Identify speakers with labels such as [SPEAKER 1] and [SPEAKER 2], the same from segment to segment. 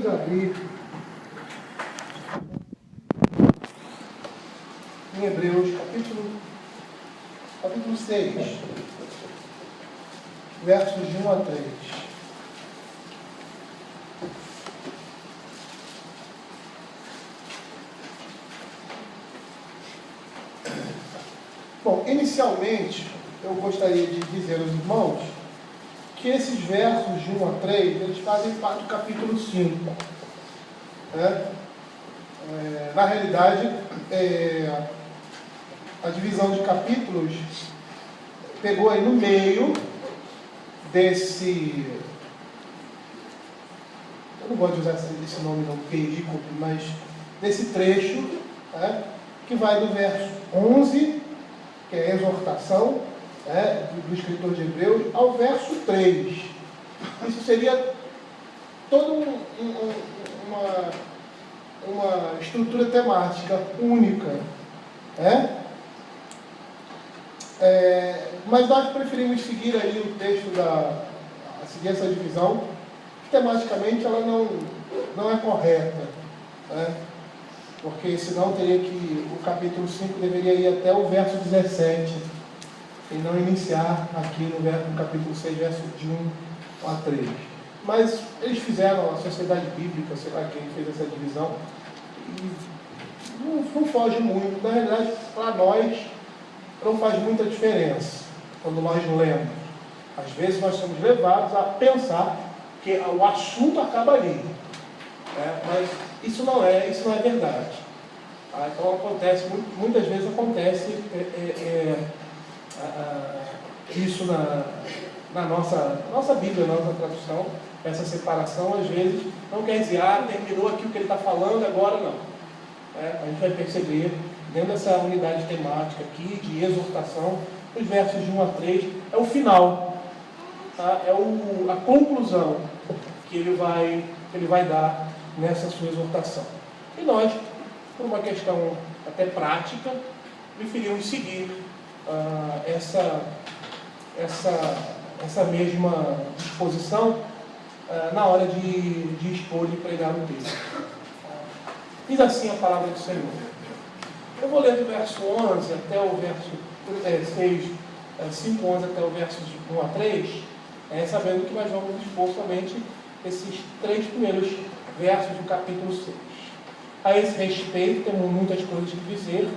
[SPEAKER 1] Vamos abrir em Hebreus, capítulo 6, versos de 1 a 3. Bom, inicialmente, eu gostaria de dizer aos irmãos que esses versos de 1 a 3, eles fazem parte do capítulo 5. Né? Na realidade, a divisão de capítulos pegou aí no meio desse... Eu não gosto de usar esse nome não, perícope, mas desse trecho, né, que vai do verso 11, que é a exortação, do escritor de Hebreus, ao verso 3. Isso seria toda uma estrutura temática única. Mas nós preferimos seguir aí o texto seguir essa divisão, que tematicamente ela não é correta. Porque senão teria que o capítulo 5 deveria ir até o verso 17 e não iniciar aqui no capítulo 6, verso de 1 a 3. Mas eles fizeram, a Sociedade Bíblica, sei lá quem fez essa divisão, e não foge muito. Na realidade, para nós, não faz muita diferença quando nós lemos. Às vezes nós somos levados a pensar que o assunto acaba ali. Mas isso não é verdade. Então acontece, muitas vezes acontece isso na nossa Bíblia, na nossa tradução, essa separação, às vezes, não quer dizer, terminou aqui o que ele está falando, agora não. A gente vai perceber, dentro dessa unidade temática aqui, de exortação, os versos de 1 a 3, é o final, é a conclusão que ele vai dar nessa sua exortação. E nós, por uma questão até prática, preferimos seguir essa mesma disposição na hora de expor e pregar o texto. Diz assim a palavra do Senhor. Eu vou ler do verso 11 até o verso 5, 11 até o verso de 1 a 3, sabendo que nós vamos expor somente esses 3 primeiros versos do capítulo 6. A esse respeito, temos muitas coisas que dizer,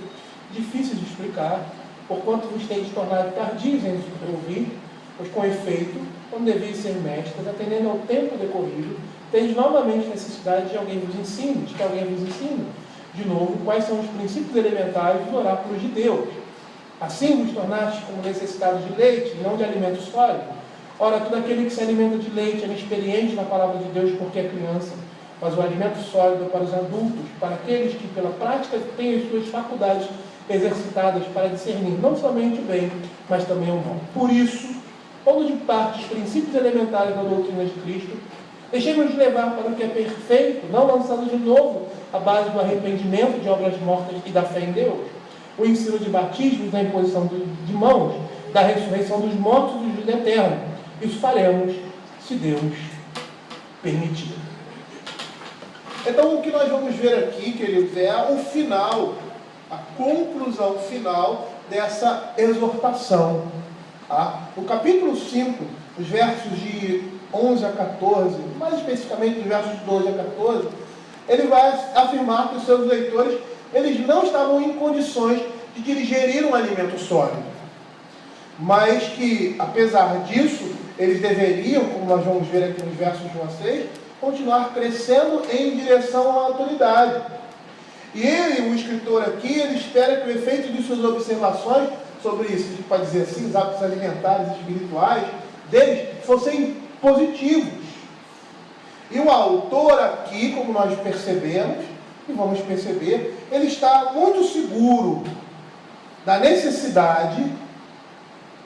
[SPEAKER 1] difíceis de explicar, porquanto vos tendes tornado tardios em ouvir, pois com efeito, quando deviam ser mestres, atendendo ao tempo decorrido, tendes novamente necessidade de que alguém vos ensine, de novo, quais são os princípios elementares dos oráculos de Deus. Assim vos tornastes como necessitados de leite, e não de alimento sólido. Ora, todo aquele que se alimenta de leite é inexperiente na palavra de Deus porque é criança, mas o alimento sólido é para os adultos, para aqueles que pela prática têm as suas faculdades exercitadas para discernir não somente o bem, mas também o mal. Por isso, pondo de parte os princípios elementares da doutrina de Cristo, deixemos de levar para o que é perfeito, não lançando de novo a base do arrependimento de obras mortas e da fé em Deus, o ensino de batismos, da imposição de mãos, da ressurreição dos mortos e do juízo eterno. Isso faremos, se Deus permitir. Então, o que nós vamos ver aqui, queridos, é o final, a conclusão final dessa exortação. O capítulo 5, os versos de 11 a 14, mais especificamente os versos de 12 a 14, ele vai afirmar que os seus leitores, eles não estavam em condições de digerir um alimento sólido, mas que, apesar disso, eles deveriam, como nós vamos ver aqui nos versos de 1 a 6, continuar crescendo em direção à autoridade. E ele, o escritor aqui, ele espera que o efeito de suas observações sobre isso, a gente pode dizer assim, os hábitos alimentares e espirituais deles, fossem positivos. E o autor aqui, como nós percebemos, e vamos perceber, ele está muito seguro da necessidade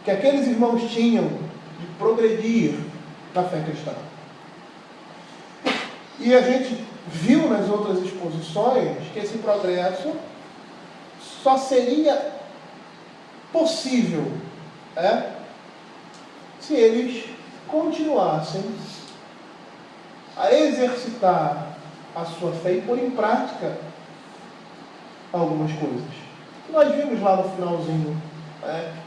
[SPEAKER 1] que aqueles irmãos tinham de progredir na fé cristã. E a gente viu nas outras exposições que esse progresso só seria possível se eles continuassem a exercitar a sua fé e pôr em prática algumas coisas. Nós vimos lá no finalzinho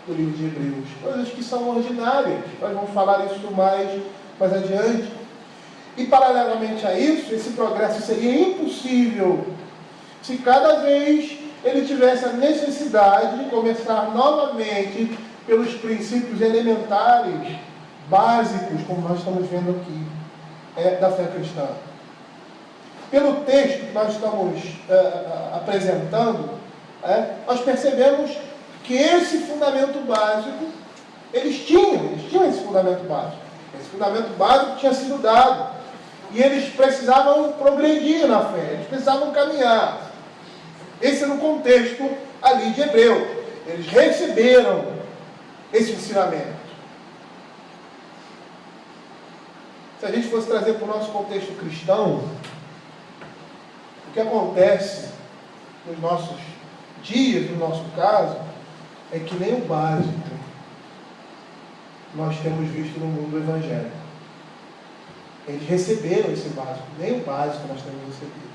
[SPEAKER 1] do livro de Hebreus, coisas que são ordinárias. Nós vamos falar isso mais adiante. E paralelamente a isso, esse progresso seria impossível se cada vez ele tivesse a necessidade de começar novamente pelos princípios elementares, básicos, como nós estamos vendo aqui, da fé cristã. Pelo texto que nós estamos apresentando, nós percebemos que esse fundamento básico, eles tinham esse fundamento básico. Esse fundamento básico tinha sido dado. E eles precisavam progredir na fé, eles precisavam caminhar. Esse era o contexto ali de Hebreus. Eles receberam esse ensinamento. Se a gente fosse trazer para o nosso contexto cristão, o que acontece nos nossos dias, no nosso caso, é que nem o básico nós temos visto no mundo evangélico. Eles receberam esse básico, nem o básico nós temos recebido.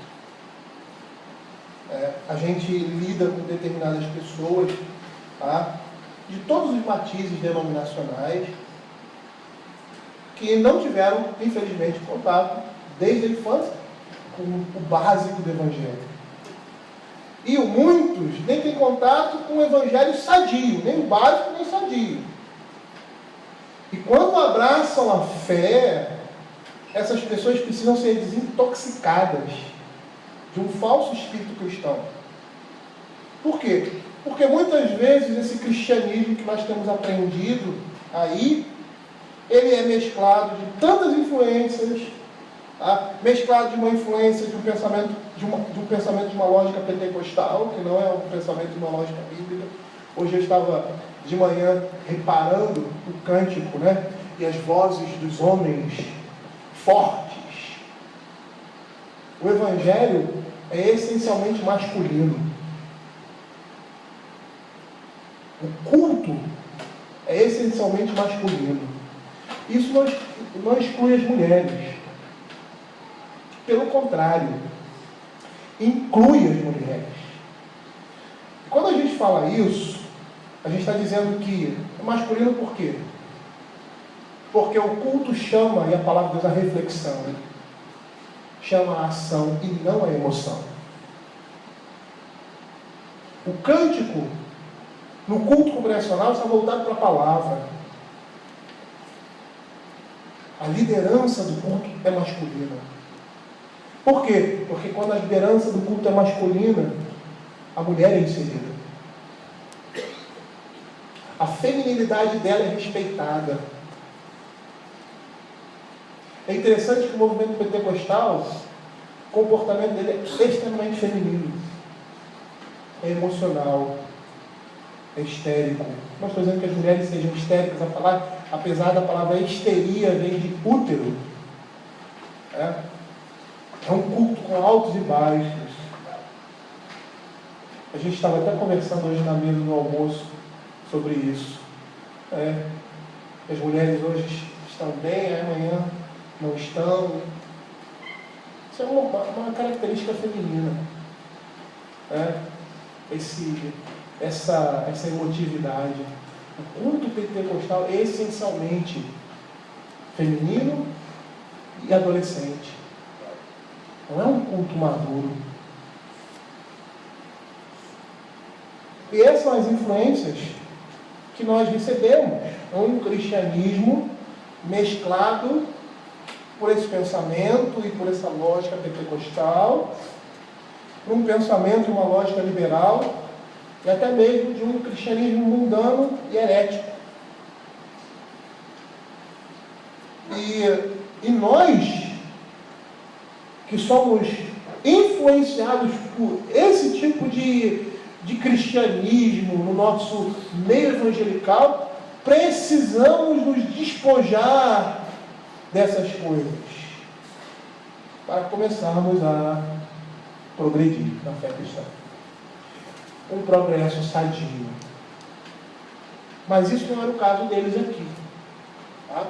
[SPEAKER 1] A gente lida com determinadas pessoas, tá, de todos os matizes denominacionais, que não tiveram, infelizmente, contato desde a infância com o básico do Evangelho. E muitos nem têm contato com o Evangelho sadio, nem o básico nem sadio. E quando abraçam a fé, essas pessoas precisam ser desintoxicadas de um falso espírito cristão. Por quê? Porque muitas vezes esse cristianismo que nós temos aprendido aí, ele é mesclado de tantas influências, mesclado de uma influência de um pensamento de uma lógica pentecostal, que não é um pensamento de uma lógica bíblica. Hoje eu estava de manhã reparando o cântico, e as vozes dos homens fortes. O Evangelho é essencialmente masculino. O culto é essencialmente masculino. Isso não exclui as mulheres. Pelo contrário, inclui as mulheres. Quando a gente fala isso, a gente está dizendo que é masculino por quê? Porque o culto chama, e a palavra de Deus, a reflexão, chama a ação e não a emoção. O cântico, no culto congregacional, está voltado para a palavra. A liderança do culto é masculina. Por quê? Porque quando a liderança do culto é masculina, a mulher é inserida. A feminilidade dela é respeitada. É interessante que o movimento pentecostal, o comportamento dele é extremamente feminino. É emocional. É histérico. Não estou dizendo que as mulheres sejam histéricas, apesar da palavra histeria vem de útero. É um culto com altos e baixos. A gente estava até conversando hoje na mesa do almoço sobre isso. As mulheres hoje estão bem, amanhã não estão. Isso é uma característica feminina. Essa emotividade. O culto pentecostal é essencialmente feminino e adolescente. Não é um culto maduro. E essas são as influências que nós recebemos. Um cristianismo mesclado por esse pensamento e por essa lógica pentecostal, por um pensamento, uma lógica liberal, e até mesmo de um cristianismo mundano e herético. E nós, que somos influenciados por esse tipo de cristianismo no nosso meio evangelical, precisamos nos despojar dessas coisas para começarmos a progredir na fé cristã. Um progresso sadio. Mas isso não era o caso deles aqui. Tá?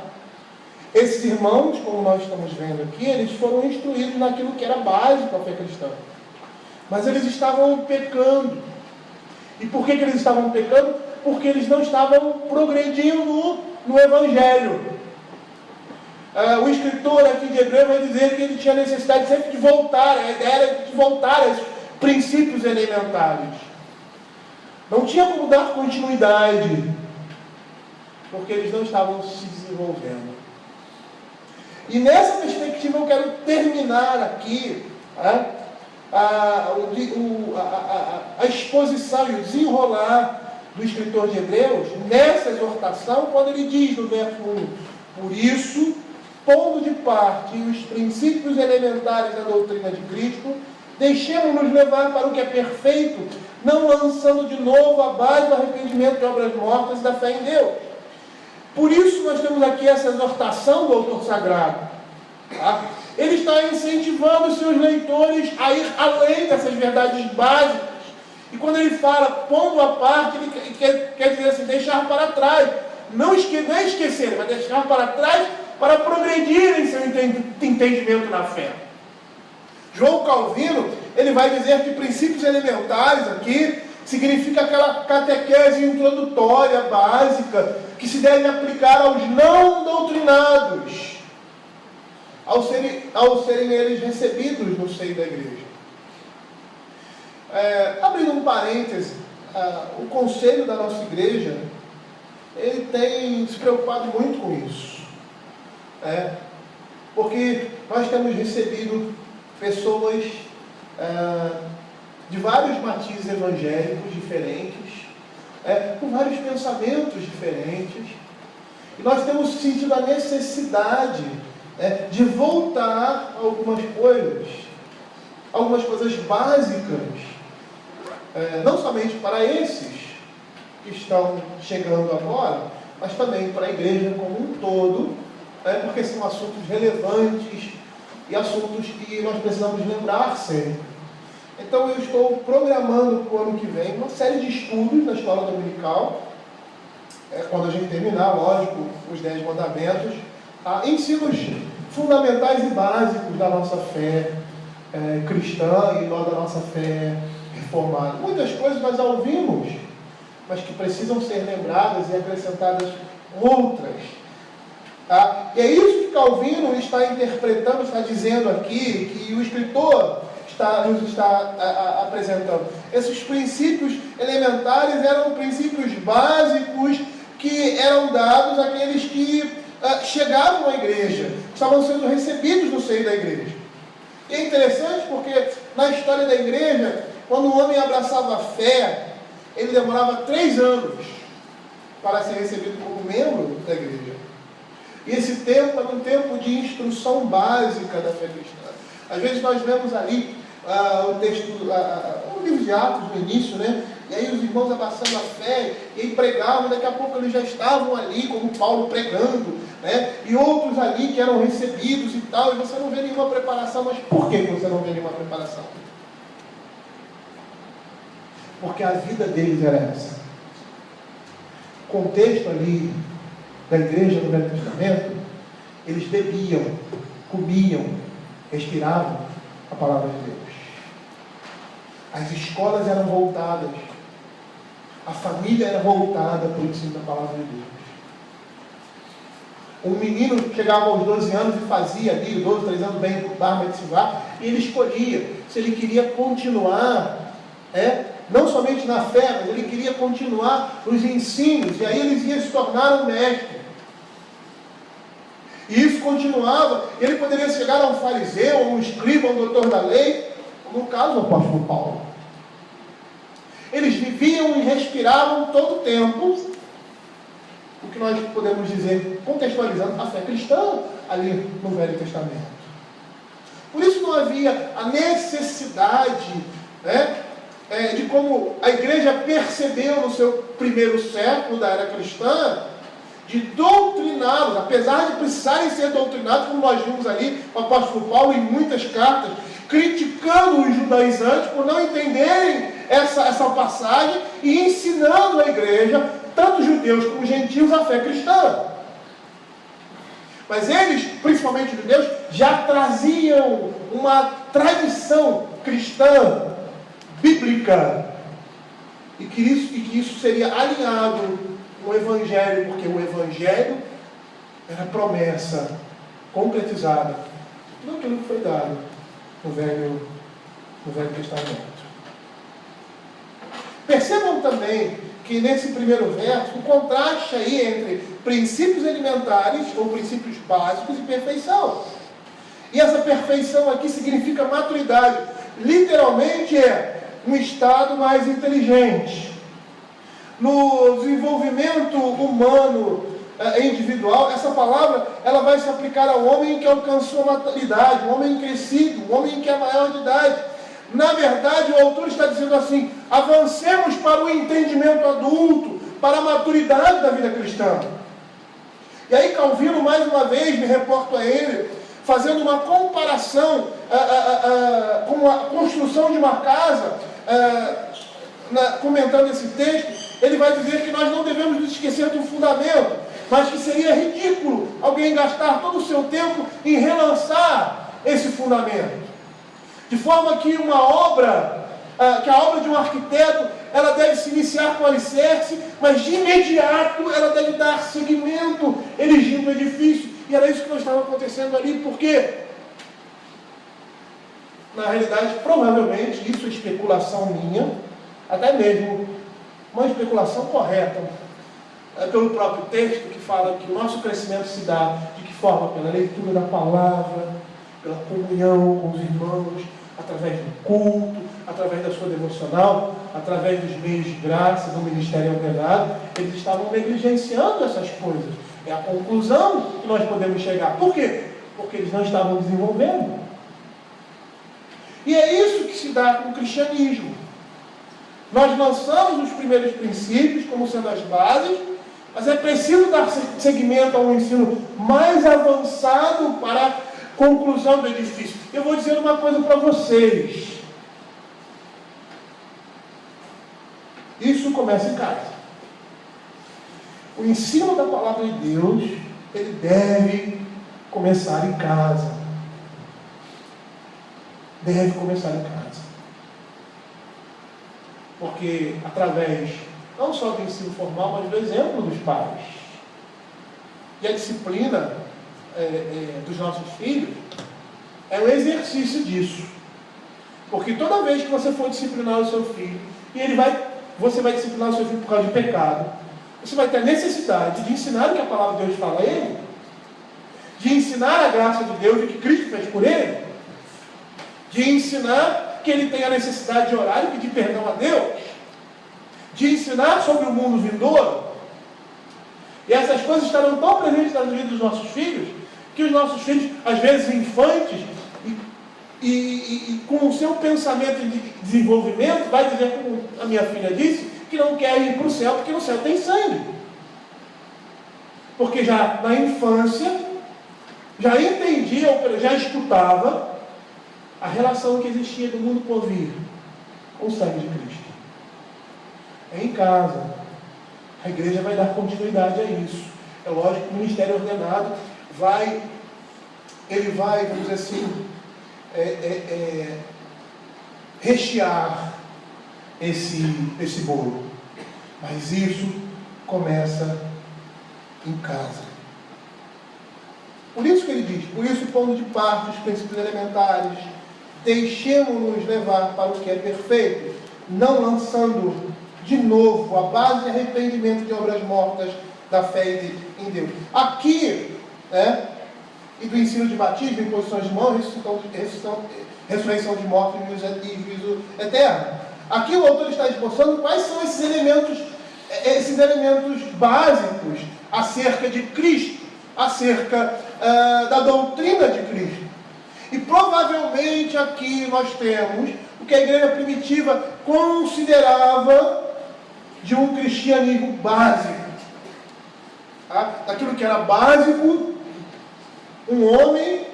[SPEAKER 1] Esses irmãos, como nós estamos vendo aqui, eles foram instruídos naquilo que era básico à fé cristã. Mas eles estavam pecando. E por que eles estavam pecando? Porque eles não estavam progredindo no Evangelho. O escritor aqui de Hebreus vai dizer que ele tinha necessidade sempre de voltar, a ideia era de voltar a esses princípios elementares. Não tinha como dar continuidade, porque eles não estavam se desenvolvendo. E nessa perspectiva eu quero terminar aqui a exposição e o desenrolar do escritor de Hebreus nessa exortação, quando ele diz no verso 1: por isso, pondo de parte os princípios elementares da doutrina de Cristo, deixemos-nos levar para o que é perfeito, não lançando de novo a base do arrependimento de obras mortas e da fé em Deus. Por isso nós temos aqui essa exortação do autor sagrado. Tá? Ele está incentivando os seus leitores a ir além dessas verdades básicas. E quando ele fala pondo à parte, ele quer dizer assim, deixar para trás. Não é esquecer, mas deixar para trás para progredir em seu entendimento na fé. João Calvino, ele vai dizer que princípios elementares aqui significa aquela catequese introdutória, básica, que se deve aplicar aos não doutrinados, ao serem eles recebidos no seio da igreja. Abrindo um parêntese, o conselho da nossa igreja, ele tem se preocupado muito com isso. Porque nós temos recebido pessoas de vários matizes evangélicos diferentes, com vários pensamentos diferentes, e nós temos sentido a necessidade de voltar a algumas coisas básicas, não somente para esses que estão chegando agora, mas também para a igreja como um todo, porque são assuntos relevantes e assuntos que nós precisamos lembrar sempre. Então eu estou programando para o ano que vem uma série de estudos na escola dominical, quando a gente terminar, lógico, os 10 mandamentos, ensinos fundamentais e básicos da nossa fé cristã e da nossa fé reformada. Muitas coisas nós já ouvimos, mas que precisam ser lembradas e acrescentadas outras. E é isso que Calvino está interpretando, está dizendo aqui, que o escritor nos está apresentando. Esses princípios elementares eram princípios básicos que eram dados àqueles que chegavam à igreja, estavam sendo recebidos no seio da igreja. E é interessante porque na história da igreja, quando o homem abraçava a fé, ele demorava 3 anos para ser recebido como membro da igreja. E esse tempo era um tempo de instrução básica da fé cristã. Às vezes nós vemos ali o texto, o livro de Atos no início, né? E aí os irmãos abraçando a fé, e aí pregavam, daqui a pouco eles já estavam ali, como Paulo pregando, né? E outros ali que eram recebidos e tal, e você não vê nenhuma preparação. Mas por que você não vê nenhuma preparação? Porque a vida deles era essa. O contexto ali da igreja no Velho Testamento, eles bebiam, comiam, respiravam a palavra de Deus. As escolas eram voltadas, a família era voltada para o ensino da palavra de Deus. Um menino chegava aos 12 anos e fazia ali, 12, 13 anos, bem para o Bar Mitzvah, e ele escolhia se ele queria continuar, não somente na fé, mas ele queria continuar nos ensinos, e aí eles iam se tornar um mestre. E isso continuava, ele poderia chegar a um fariseu, a um escriba, a um doutor da lei, no caso do apóstolo Paulo. Eles viviam e respiravam todo o tempo, o que nós podemos dizer, contextualizando a fé cristã ali no Velho Testamento. Por isso não havia a necessidade, de como a igreja percebeu no seu primeiro século da era cristã, de doutriná-los, apesar de precisarem ser doutrinados, como nós vimos ali o apóstolo Paulo em muitas cartas, criticando os judaizantes por não entenderem essa passagem e ensinando a igreja, tanto judeus como gentios, a fé cristã. Mas eles, principalmente os judeus, já traziam uma tradição cristã, bíblica, e que isso seria alinhado com o Evangelho, porque o Evangelho era promessa concretizada, tudo aquilo que foi dado no Velho Testamento. Percebam também que nesse primeiro verso, o contraste aí entre princípios elementares, ou princípios básicos, e perfeição. E essa perfeição aqui significa maturidade. Literalmente é um estado mais inteligente. No desenvolvimento humano individual, essa palavra ela vai se aplicar ao homem que alcançou a maturidade, um homem crescido, um homem que é maior de idade. Na verdade, o autor está dizendo assim: avancemos para o entendimento adulto, para a maturidade da vida cristã. E aí Calvino, mais uma vez, me reporto a ele, fazendo uma comparação com a construção de uma casa, comentando esse texto, ele vai dizer que nós não devemos nos esquecer do fundamento, mas que seria ridículo alguém gastar todo o seu tempo em relançar esse fundamento. De forma que que a obra de um arquiteto, ela deve se iniciar com alicerce, mas de imediato ela deve dar seguimento, erigindo o edifício. E era isso que não estava acontecendo ali, porque, na realidade, provavelmente, isso é especulação minha, até mesmo uma especulação correta, pelo próprio texto, que fala que o nosso crescimento se dá de que forma? Pela leitura da palavra, pela comunhão com os irmãos, através do culto, através da sua devocional, através dos meios de graça, do ministério ordenado. Eles estavam negligenciando essas coisas. É a conclusão que nós podemos chegar. Por quê? Porque eles não estavam desenvolvendo. E é isso que se dá com o cristianismo. Nós lançamos os primeiros princípios como sendo as bases, mas é preciso dar seguimento a um ensino mais avançado para a conclusão do edifício. Eu vou dizer uma coisa para vocês. Isso começa em casa. O ensino da palavra de Deus, ele deve começar em casa. Deve começar em casa. Porque através, não só do ensino formal, mas do exemplo dos pais. E a disciplina dos nossos filhos é um exercício disso. Porque toda vez que você for disciplinar o seu filho, e você vai disciplinar o seu filho por causa de pecado, você vai ter a necessidade de ensinar o que a palavra de Deus fala a ele, de ensinar a graça de Deus e o que Cristo fez por ele, de ensinar que ele tem a necessidade de orar e pedir perdão a Deus, de ensinar sobre o mundo vindouro. E essas coisas estarão tão presentes na vida dos nossos filhos, que os nossos filhos, às vezes infantes, e com o seu pensamento de desenvolvimento, vai dizer, como a minha filha disse, que não quer ir para o céu, porque no céu tem sangue. Porque já na infância, já entendia, já escutava a relação que existia do mundo por vir com o sangue de Cristo. É em casa. A igreja vai dar continuidade a isso. É lógico que o ministério ordenado ele vai, vamos dizer assim, rechear esse bolo. Mas isso começa em casa. Por isso que ele diz, por isso pondo de parte os princípios elementares, deixemos-nos levar para o que é perfeito, não lançando de novo a base de arrependimento de obras mortas da fé em Deus. Aqui, e do ensino de batismo, imposições de mãos, ressurreição de mortos e juízo eterno. Aqui o autor está esboçando quais são esses elementos básicos acerca de Cristo, acerca da doutrina de Cristo. E provavelmente aqui nós temos o que a igreja primitiva considerava de um cristianismo básico. Daquilo que era básico, um homem,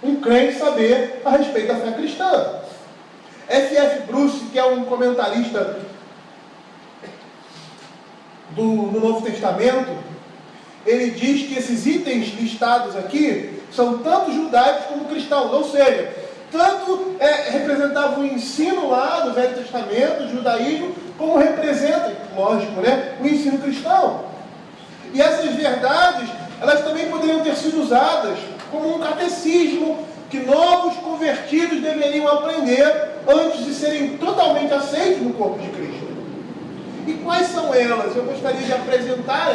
[SPEAKER 1] um crente saber a respeito da fé cristã. F.F. Bruce, que é um comentarista do Novo Testamento, ele diz que esses itens listados aqui são tanto judaicos como cristãos, ou seja, tanto representavam o ensino lá do Velho Testamento, o judaísmo, como representa, lógico, né, o ensino cristão. E essas verdades, elas também poderiam ter sido usadas como um catecismo que novos convertidos deveriam aprender antes de serem totalmente aceitos no corpo de Cristo. E quais são elas? Eu gostaria de apresentar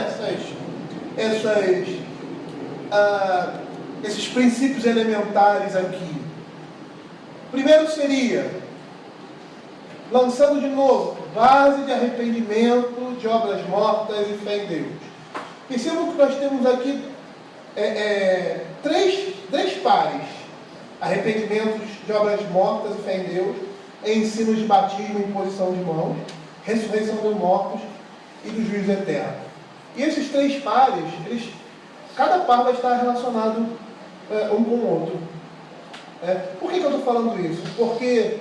[SPEAKER 1] esses princípios elementares aqui. Primeiro seria, lançando de novo, base de arrependimento de obras mortas e fé em Deus. Percebam que nós temos aqui três pares: arrependimentos de obras mortas e fé em Deus, ensino de batismo e imposição de mãos, ressurreição dos mortos e do juízo eterno. E esses três pares, cada par vai estar relacionado um com o outro. Por que eu estou falando isso? Porque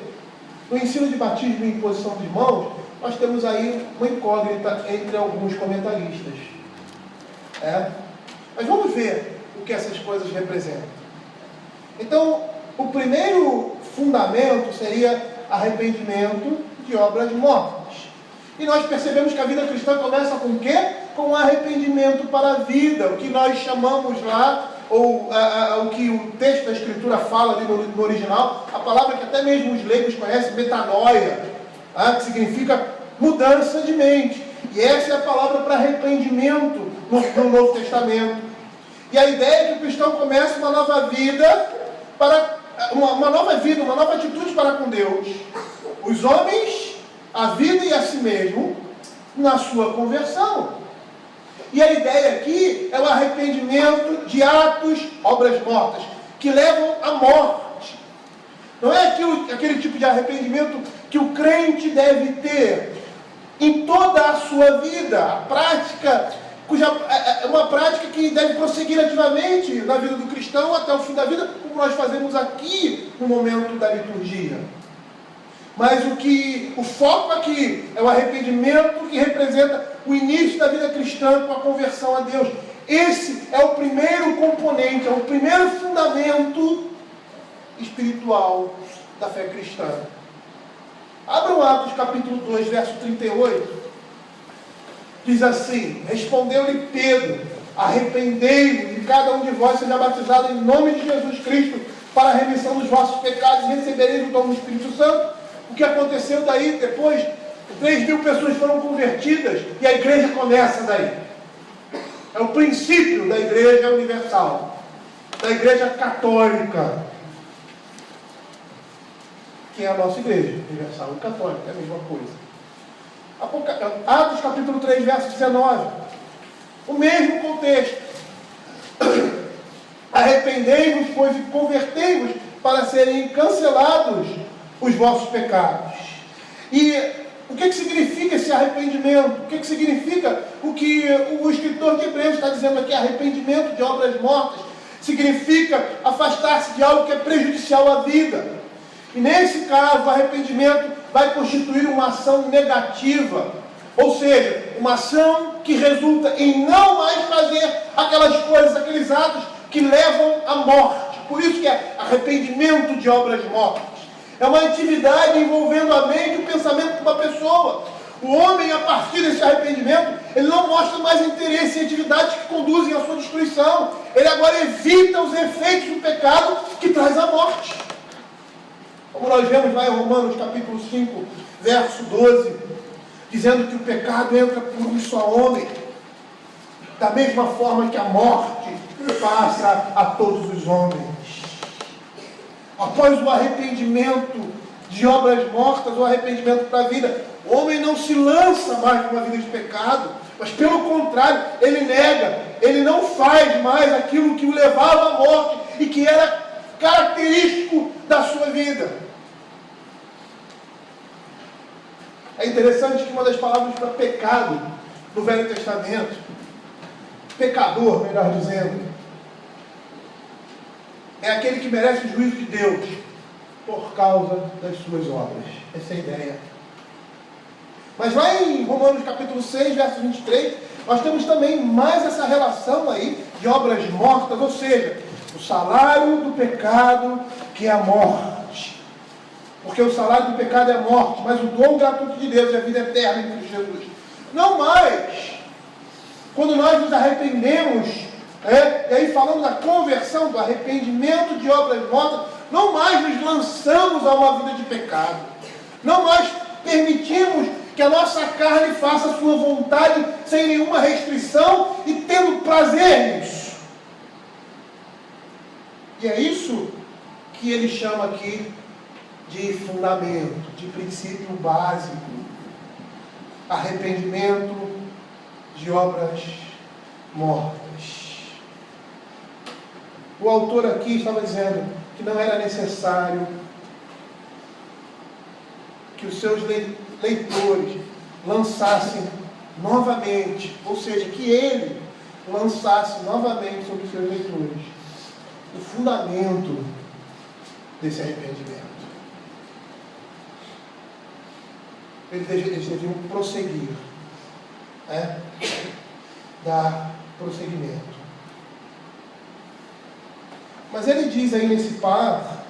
[SPEAKER 1] no ensino de batismo e imposição de mãos, nós temos aí uma incógnita entre alguns comentaristas. Mas vamos ver o que essas coisas representam. Então, o primeiro fundamento seria arrependimento de obras mortas. E nós percebemos que a vida cristã começa com o quê? Com arrependimento para a vida, o que nós chamamos lá, ou o que o texto da Escritura fala ali no original, a palavra que até mesmo os leigos conhecem, metanoia, que significa mudança de mente. E essa é a palavra para arrependimento no Novo Testamento. E a ideia é que o cristão começa uma nova vida, uma nova atitude para com Deus. Os homens, a vida e a si mesmo, na sua conversão. E a ideia aqui é o arrependimento de atos, obras mortas, que levam à morte. Não é aquele tipo de arrependimento que o crente deve ter em toda a sua vida. A prática, uma prática que deve prosseguir ativamente na vida do cristão até o fim da vida, como nós fazemos aqui no momento da liturgia. Mas o foco aqui é o arrependimento que representa o início da vida cristã com a conversão a Deus. Esse é o primeiro componente, é o primeiro fundamento espiritual da fé cristã. Abram Atos capítulo 2, verso 38. Diz assim: respondeu-lhe Pedro: arrependei-vos e cada um de vós seja batizado em nome de Jesus Cristo para a remissão dos vossos pecados e recebereis o dom do Espírito Santo. O que aconteceu daí? Depois, 3.000 pessoas foram convertidas e a igreja começa daí. É o princípio da igreja universal, da igreja católica, que é a nossa igreja universal e católica, é a mesma coisa. Atos capítulo 3, verso 19. O mesmo contexto. Arrependei-vos, pois, e convertei-vos para serem cancelados os vossos pecados. E o que significa esse arrependimento? O que significa o que o escritor de Hebreus está dizendo aqui? Arrependimento de obras mortas significa afastar-se de algo que é prejudicial à vida. E nesse caso, o arrependimento vai constituir uma ação negativa, ou seja, uma ação que resulta em não mais fazer aquelas coisas, aqueles atos que levam à morte. Por isso que é arrependimento de obras mortas. É uma atividade envolvendo a mente e o pensamento de uma pessoa. O homem, a partir desse arrependimento, ele não mostra mais interesse em atividades que conduzem à sua destruição. Ele agora evita os efeitos do pecado que traz a morte. Como nós vemos lá em Romanos capítulo 5, verso 12, dizendo que o pecado entra por um só homem, da mesma forma que a morte passa a todos os homens. Após o arrependimento de obras mortas, o arrependimento para a vida, o homem não se lança mais numa vida de pecado, mas pelo contrário, ele nega, ele não faz mais aquilo que o levava à morte e que era característico da sua vida. É interessante que uma das palavras para pecado no Velho Testamento, pecador, melhor dizendo, é aquele que merece o juízo de Deus por causa das suas obras. Essa é a ideia. Mas lá em Romanos capítulo 6, verso 23, nós temos também mais essa relação aí de obras mortas, ou seja, o salário do pecado, que é a morte. Porque o salário do pecado é a morte, mas o dom gratuito de Deus é a vida eterna em Cristo Jesus. Não mais, quando nós nos arrependemos, e aí falando da conversão, do arrependimento de obras mortas, não mais nos lançamos a uma vida de pecado. Não mais permitimos que a nossa carne faça a sua vontade sem nenhuma restrição e tendo prazer nisso. E é isso que ele chama aqui de fundamento, de princípio básico. Arrependimento de obras mortas. O autor aqui estava dizendo que não era necessário que os seus leitores lançassem novamente, ou seja, que ele lançasse novamente sobre os seus leitores o fundamento desse arrependimento. Eles deviam prosseguir, dar prosseguimento. Mas ele diz aí nesse par,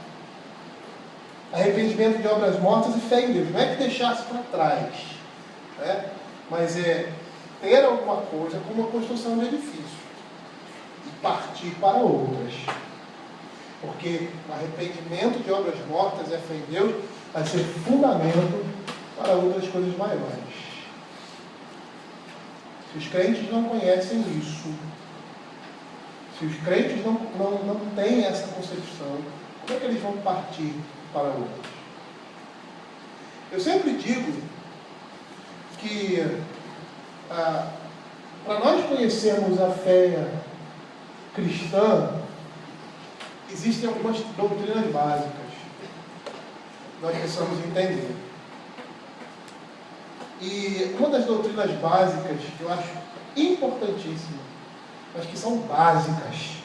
[SPEAKER 1] arrependimento de obras mortas e fé em Deus. Não é que deixasse para trás, mas é ter alguma coisa como a construção de edifício e partir para outras. Porque o arrependimento de obras mortas e a fé em Deus vai ser fundamento para outras coisas maiores. Se os crentes não conhecem isso, se os crentes não têm essa concepção, como é que eles vão partir para outros? Eu sempre digo que para nós conhecermos a fé cristã, existem algumas doutrinas básicas que nós precisamos entender. E uma das doutrinas básicas que eu acho importantíssima, mas que são básicas,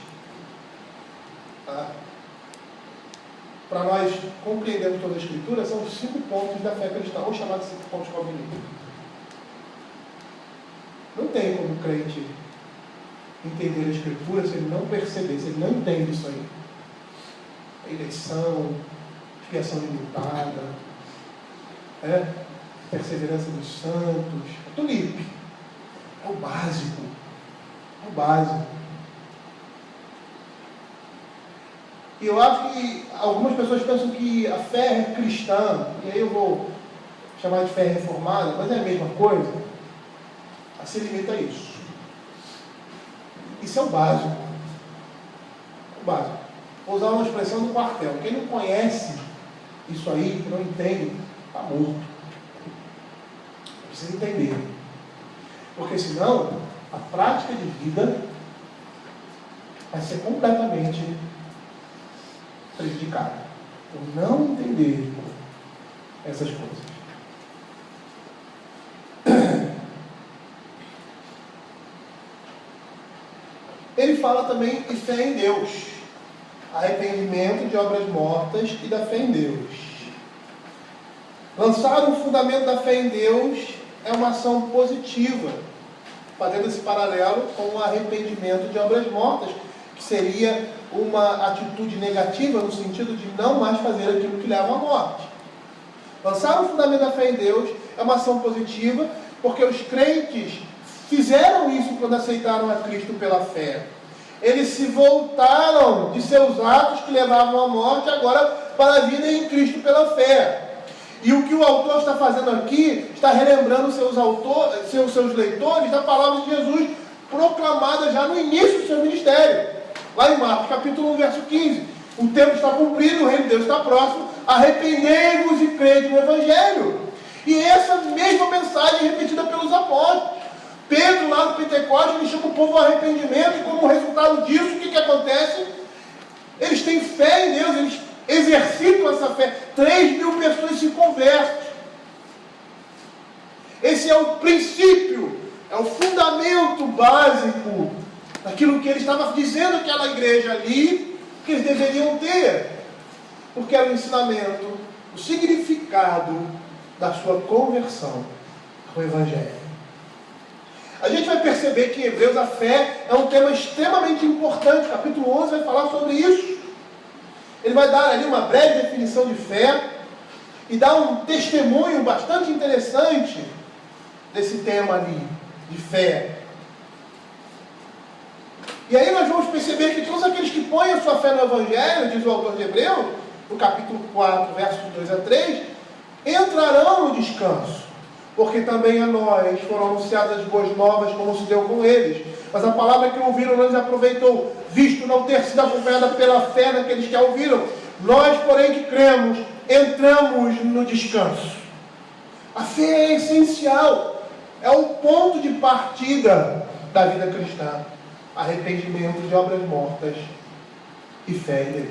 [SPEAKER 1] para nós compreendermos toda a Escritura, são os 5 pontos da fé cristã, ou chamados 5 pontos calvinistas. Não tem como o crente entender a Escritura se ele não perceber, se ele não entende isso aí. A eleição, expiação limitada, perseverança dos santos, é tulipe. É o básico. É o básico. E eu acho que algumas pessoas pensam que a fé cristã, e aí eu vou chamar de fé reformada, mas é a mesma coisa, se limita a isso. Isso é o básico. O básico. Vou usar uma expressão do quartel. Quem não conhece isso aí, que não entende, está morto. Precisa entender. Porque senão, a prática de vida vai ser completamente prejudicada por não entender essas coisas. Ele fala também de fé em Deus, arrependimento de obras mortas e da fé em Deus. Lançar o fundamento da fé em Deus é uma ação positiva, fazendo esse paralelo com o arrependimento de obras mortas, que seria uma atitude negativa no sentido de não mais fazer aquilo que leva à morte. Lançar o fundamento da fé em Deus é uma ação positiva, porque os crentes fizeram isso quando aceitaram a Cristo pela fé. Eles se voltaram de seus atos que levavam à morte agora para a vida em Cristo pela fé. E o que o autor está fazendo aqui, está relembrando seus leitores da palavra de Jesus, proclamada já no início do seu ministério. Lá em Marcos, capítulo 1, verso 15. O tempo está cumprido, o reino de Deus está próximo, arrependei-vos e crede no Evangelho. E essa mesma mensagem é repetida pelos apóstolos. Pedro, lá no Pentecostes, ele chama o povo ao arrependimento, e como resultado disso, o que acontece? Eles têm fé em Deus, eles exercitam essa fé. 3.000 pessoas se convertem. Esse é o princípio, é o fundamento básico daquilo que ele estava dizendo àquela igreja ali, que eles deveriam ter. Porque era o ensinamento, o significado da sua conversão ao Evangelho. A gente vai perceber que em Hebreus a fé é um tema extremamente importante. O capítulo 11 vai falar sobre isso. Ele vai dar ali uma breve definição de fé e dar um testemunho bastante interessante desse tema ali, de fé. E aí nós vamos perceber que todos aqueles que põem a sua fé no Evangelho, diz o autor de Hebreus, no capítulo 4, versos 2 a 3, entrarão no descanso, porque também a nós foram anunciadas boas novas, como se deu com eles. Mas a palavra que ouviram não lhes aproveitou, visto não ter sido acompanhada pela fé naqueles que a ouviram. Nós, porém, que cremos, entramos no descanso. A fé é essencial, é o ponto de partida da vida cristã. Arrependimento de obras mortas e fé em Deus.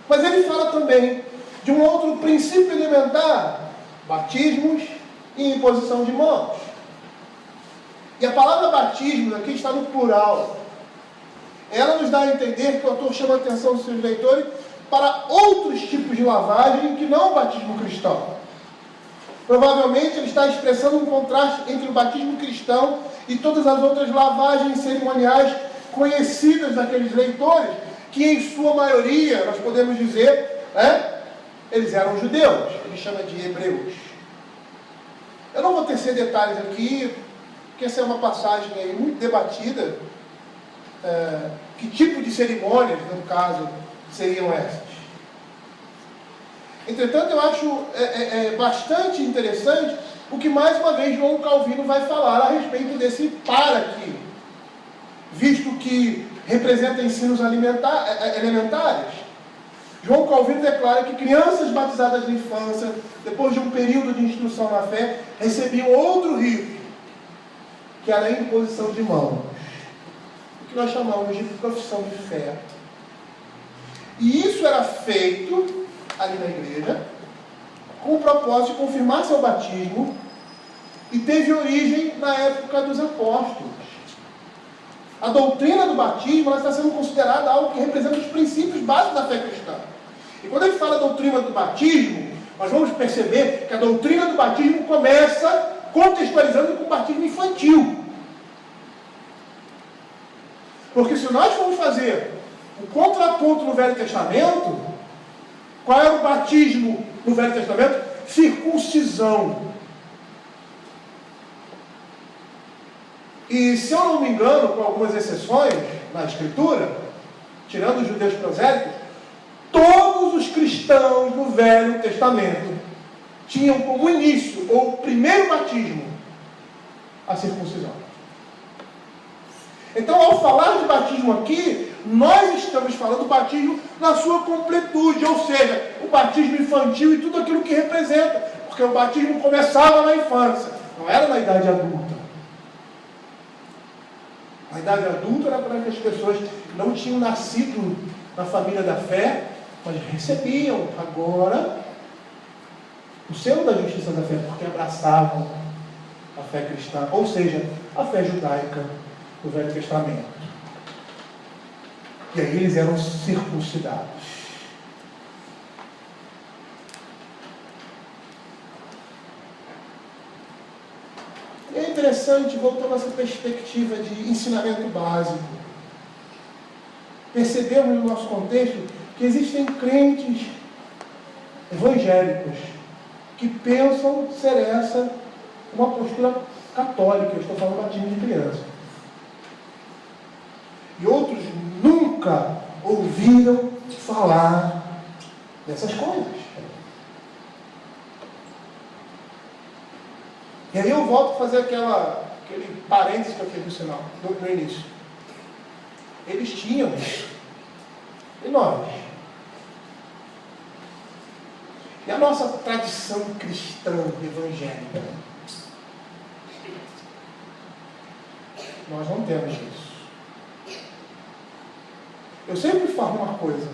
[SPEAKER 1] Mas ele fala também de um outro princípio elementar: batismos e imposição de mãos. E a palavra batismo aqui está no plural. Ela nos dá a entender que o autor chama a atenção dos seus leitores para outros tipos de lavagem que não o batismo cristão. Provavelmente ele está expressando um contraste entre o batismo cristão e todas as outras lavagens cerimoniais conhecidas daqueles leitores, que em sua maioria, nós podemos dizer, eles eram judeus. Ele chama de hebreus. Eu não vou tecer detalhes aqui, porque essa é uma passagem aí muito debatida. Que tipo de cerimônias, no caso, seriam essas? Entretanto, eu acho bastante interessante o que mais uma vez João Calvino vai falar a respeito desse para aqui, visto que representa ensinos elementares. João Calvino declara que crianças batizadas na infância, depois de um período de instrução na fé, recebiam outro rito, que era a imposição de mãos, o que nós chamamos de profissão de fé. E isso era feito ali na igreja, com o propósito de confirmar seu batismo, e teve origem na época dos apóstolos. A doutrina do batismo ela está sendo considerada algo que representa os princípios básicos da fé cristã. E quando ele fala doutrina do batismo, nós vamos perceber que a doutrina do batismo começa contextualizando com o batismo infantil. Porque se nós formos fazer o contraponto no Velho Testamento, qual era o batismo no Velho Testamento? Circuncisão. E se eu não me engano, com algumas exceções na Escritura, tirando os judeus prosélitos, todos os cristãos do Velho Testamento tinham como início, ou primeiro batismo, a circuncisão. Então, ao falar de batismo aqui, nós estamos falando do batismo na sua completude, ou seja, o batismo infantil e tudo aquilo que representa, porque o batismo começava na infância, não era na idade adulta. A idade adulta era para que as pessoas não tinham nascido na família da fé, mas recebiam agora o selo da justiça da fé, porque abraçavam a fé cristã, ou seja, a fé judaica do Velho Testamento. E aí eles eram circuncidados. E é interessante, voltando a essa perspectiva de ensinamento básico, percebemos no nosso contexto que existem crentes evangélicos que pensam ser essa uma postura católica. Eu estou falando batismo de criança. E outros nunca ouviram falar dessas coisas. E aí eu volto a fazer aquele parênteses que eu fiz no sinal, no início. Eles tinham isso. E nós? E a nossa tradição cristã evangélica? Nós não temos isso. Eu sempre falo uma coisa,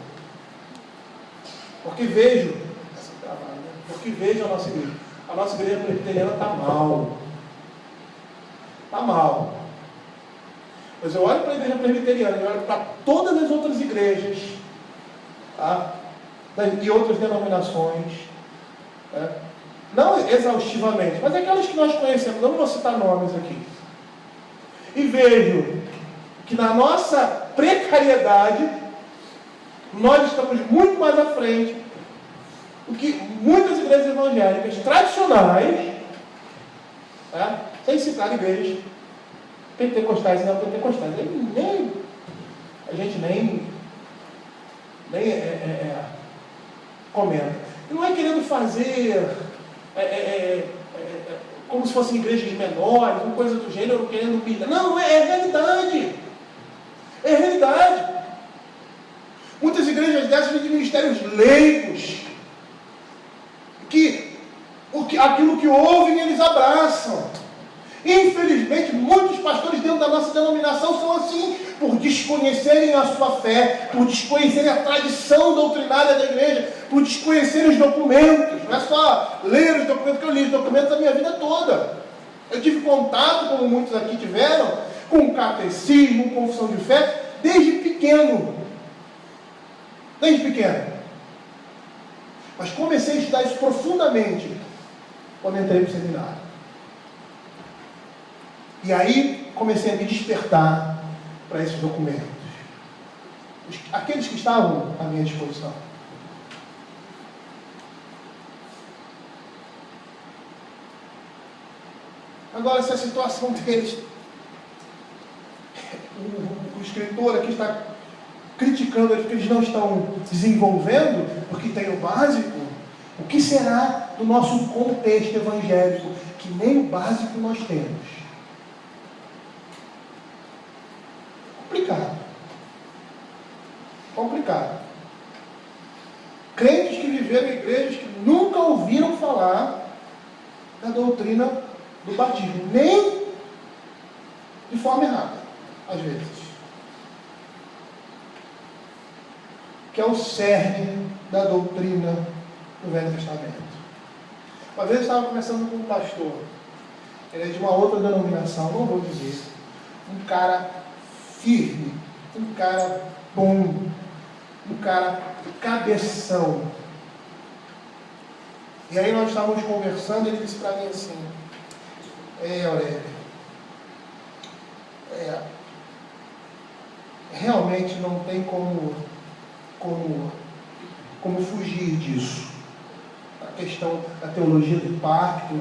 [SPEAKER 1] porque vejo a nossa igreja. A nossa igreja presbiteriana está mal. Está mal. Mas eu olho para a igreja presbiteriana e olho para todas as outras igrejas, tá? E outras denominações, né? não exaustivamente, mas aquelas que nós conhecemos, não vou citar nomes aqui, e vejo que na nossa precariedade, nós estamos muito mais à frente do que muitas igrejas evangélicas tradicionais, tá? Sem citar igrejas pentecostais e não pentecostais. A gente nem comenta. E não é querendo fazer como se fossem igrejas menores, uma coisa do gênero, querendo humilhar. Não, é realidade. É realidade. Muitas igrejas dessas de ministérios leigos, que aquilo que ouvem eles abraçam. Infelizmente, muitos pastores dentro da nossa denominação são assim, por desconhecerem a sua fé, por desconhecerem a tradição doutrinária da igreja, por desconhecerem os documentos. Não é só ler os documentos, que eu li os documentos da minha vida toda. Eu tive contato, como muitos aqui tiveram, com catecismo, com confissão de fé, desde pequeno. Desde pequeno. Mas comecei a estudar isso profundamente quando entrei para o seminário. E aí comecei a me despertar para esses documentos. Aqueles que estavam à minha disposição. Agora, se a situação deles, o escritor aqui está criticando eles porque eles não estão desenvolvendo, porque tem o básico, o que será do nosso contexto evangélico, que nem o básico nós temos? Complicado. Crentes que viveram em igrejas que nunca ouviram falar da doutrina do batismo, nem de forma errada, às vezes. Que é o cerne da doutrina do Velho Testamento. Uma vez eu estava conversando com um pastor, ele é de uma outra denominação, não vou dizer, um cara firme, um cara bom, um cara cabeção. E aí nós estávamos conversando e ele disse para mim assim, Aurélio, realmente não tem como fugir disso. A questão da teologia do pacto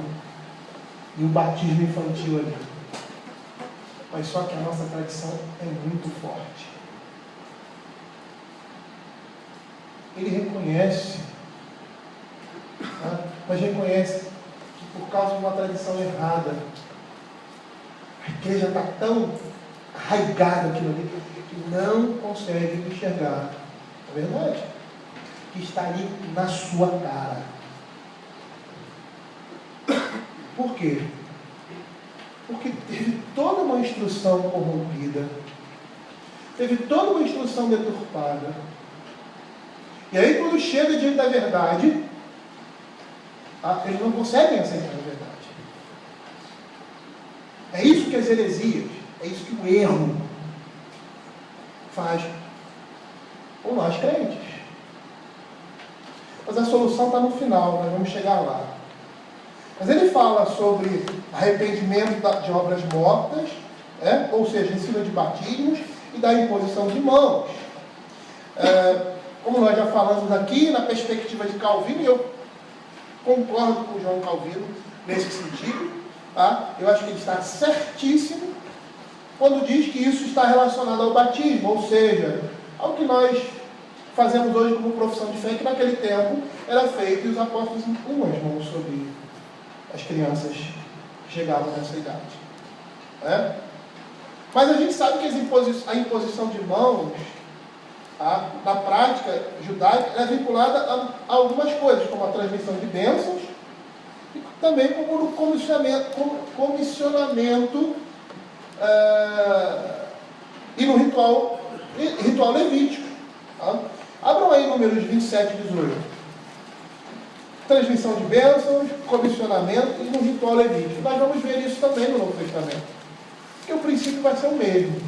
[SPEAKER 1] e o batismo infantil ali. Mas só que a nossa tradição é muito forte. Ele reconhece, mas reconhece que por causa de uma tradição errada, a igreja está tão arraigada aquilo ali, que não consegue enxergar a verdade, que está ali na sua cara. Por quê? Porque teve toda uma instrução corrompida, teve toda uma instrução deturpada. E aí, quando chega diante da verdade, eles não conseguem aceitar a verdade. É isso que as heresias, é isso que o erro faz com nós crentes. Mas a solução está no final, nós vamos chegar lá. Mas ele fala sobre arrependimento de obras mortas, ou seja, ensino de batismos e da imposição de mãos. Como nós já falamos aqui, na perspectiva de Calvino, e eu concordo com o João Calvino nesse sentido, tá? Eu acho que ele está certíssimo quando diz que isso está relacionado ao batismo, ou seja, ao que nós fazemos hoje como profissão de fé, que naquele tempo era feito e os apóstolos impunham as mãos sobre as crianças que chegavam nessa idade. Mas a gente sabe que a imposição de mãos, na prática judaica, é vinculada a algumas coisas, como a transmissão de bênçãos e também como o comissionamento e no ritual levítico. Abram aí Números 27 e 18. Transmissão de bênçãos, comissionamento e no ritual levítico. Nós vamos ver isso também no Novo Testamento. Porque o princípio vai ser o mesmo.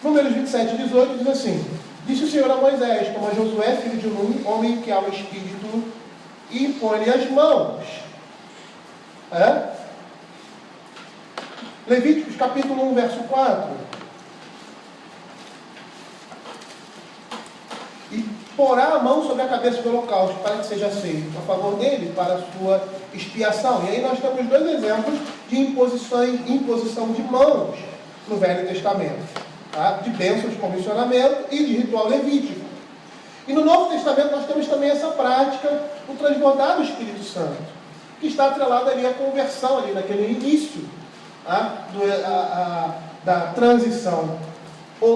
[SPEAKER 1] Números 27 e 18 diz assim: Disse o Senhor a Moisés: toma Josué, filho de Nun, homem que há o Espírito, e impõe-lhe as mãos. Levíticos capítulo 1, verso 4. E porá a mão sobre a cabeça do holocausto, para que seja aceito a favor dele, para a sua expiação. E aí nós temos dois exemplos de imposição de mãos no Velho Testamento. Tá? De bênçãos de comissionamento e de ritual levítico. E no Novo Testamento nós temos também essa prática do transbordar do Espírito Santo, que está atrelada ali à conversão, ali naquele início da transição.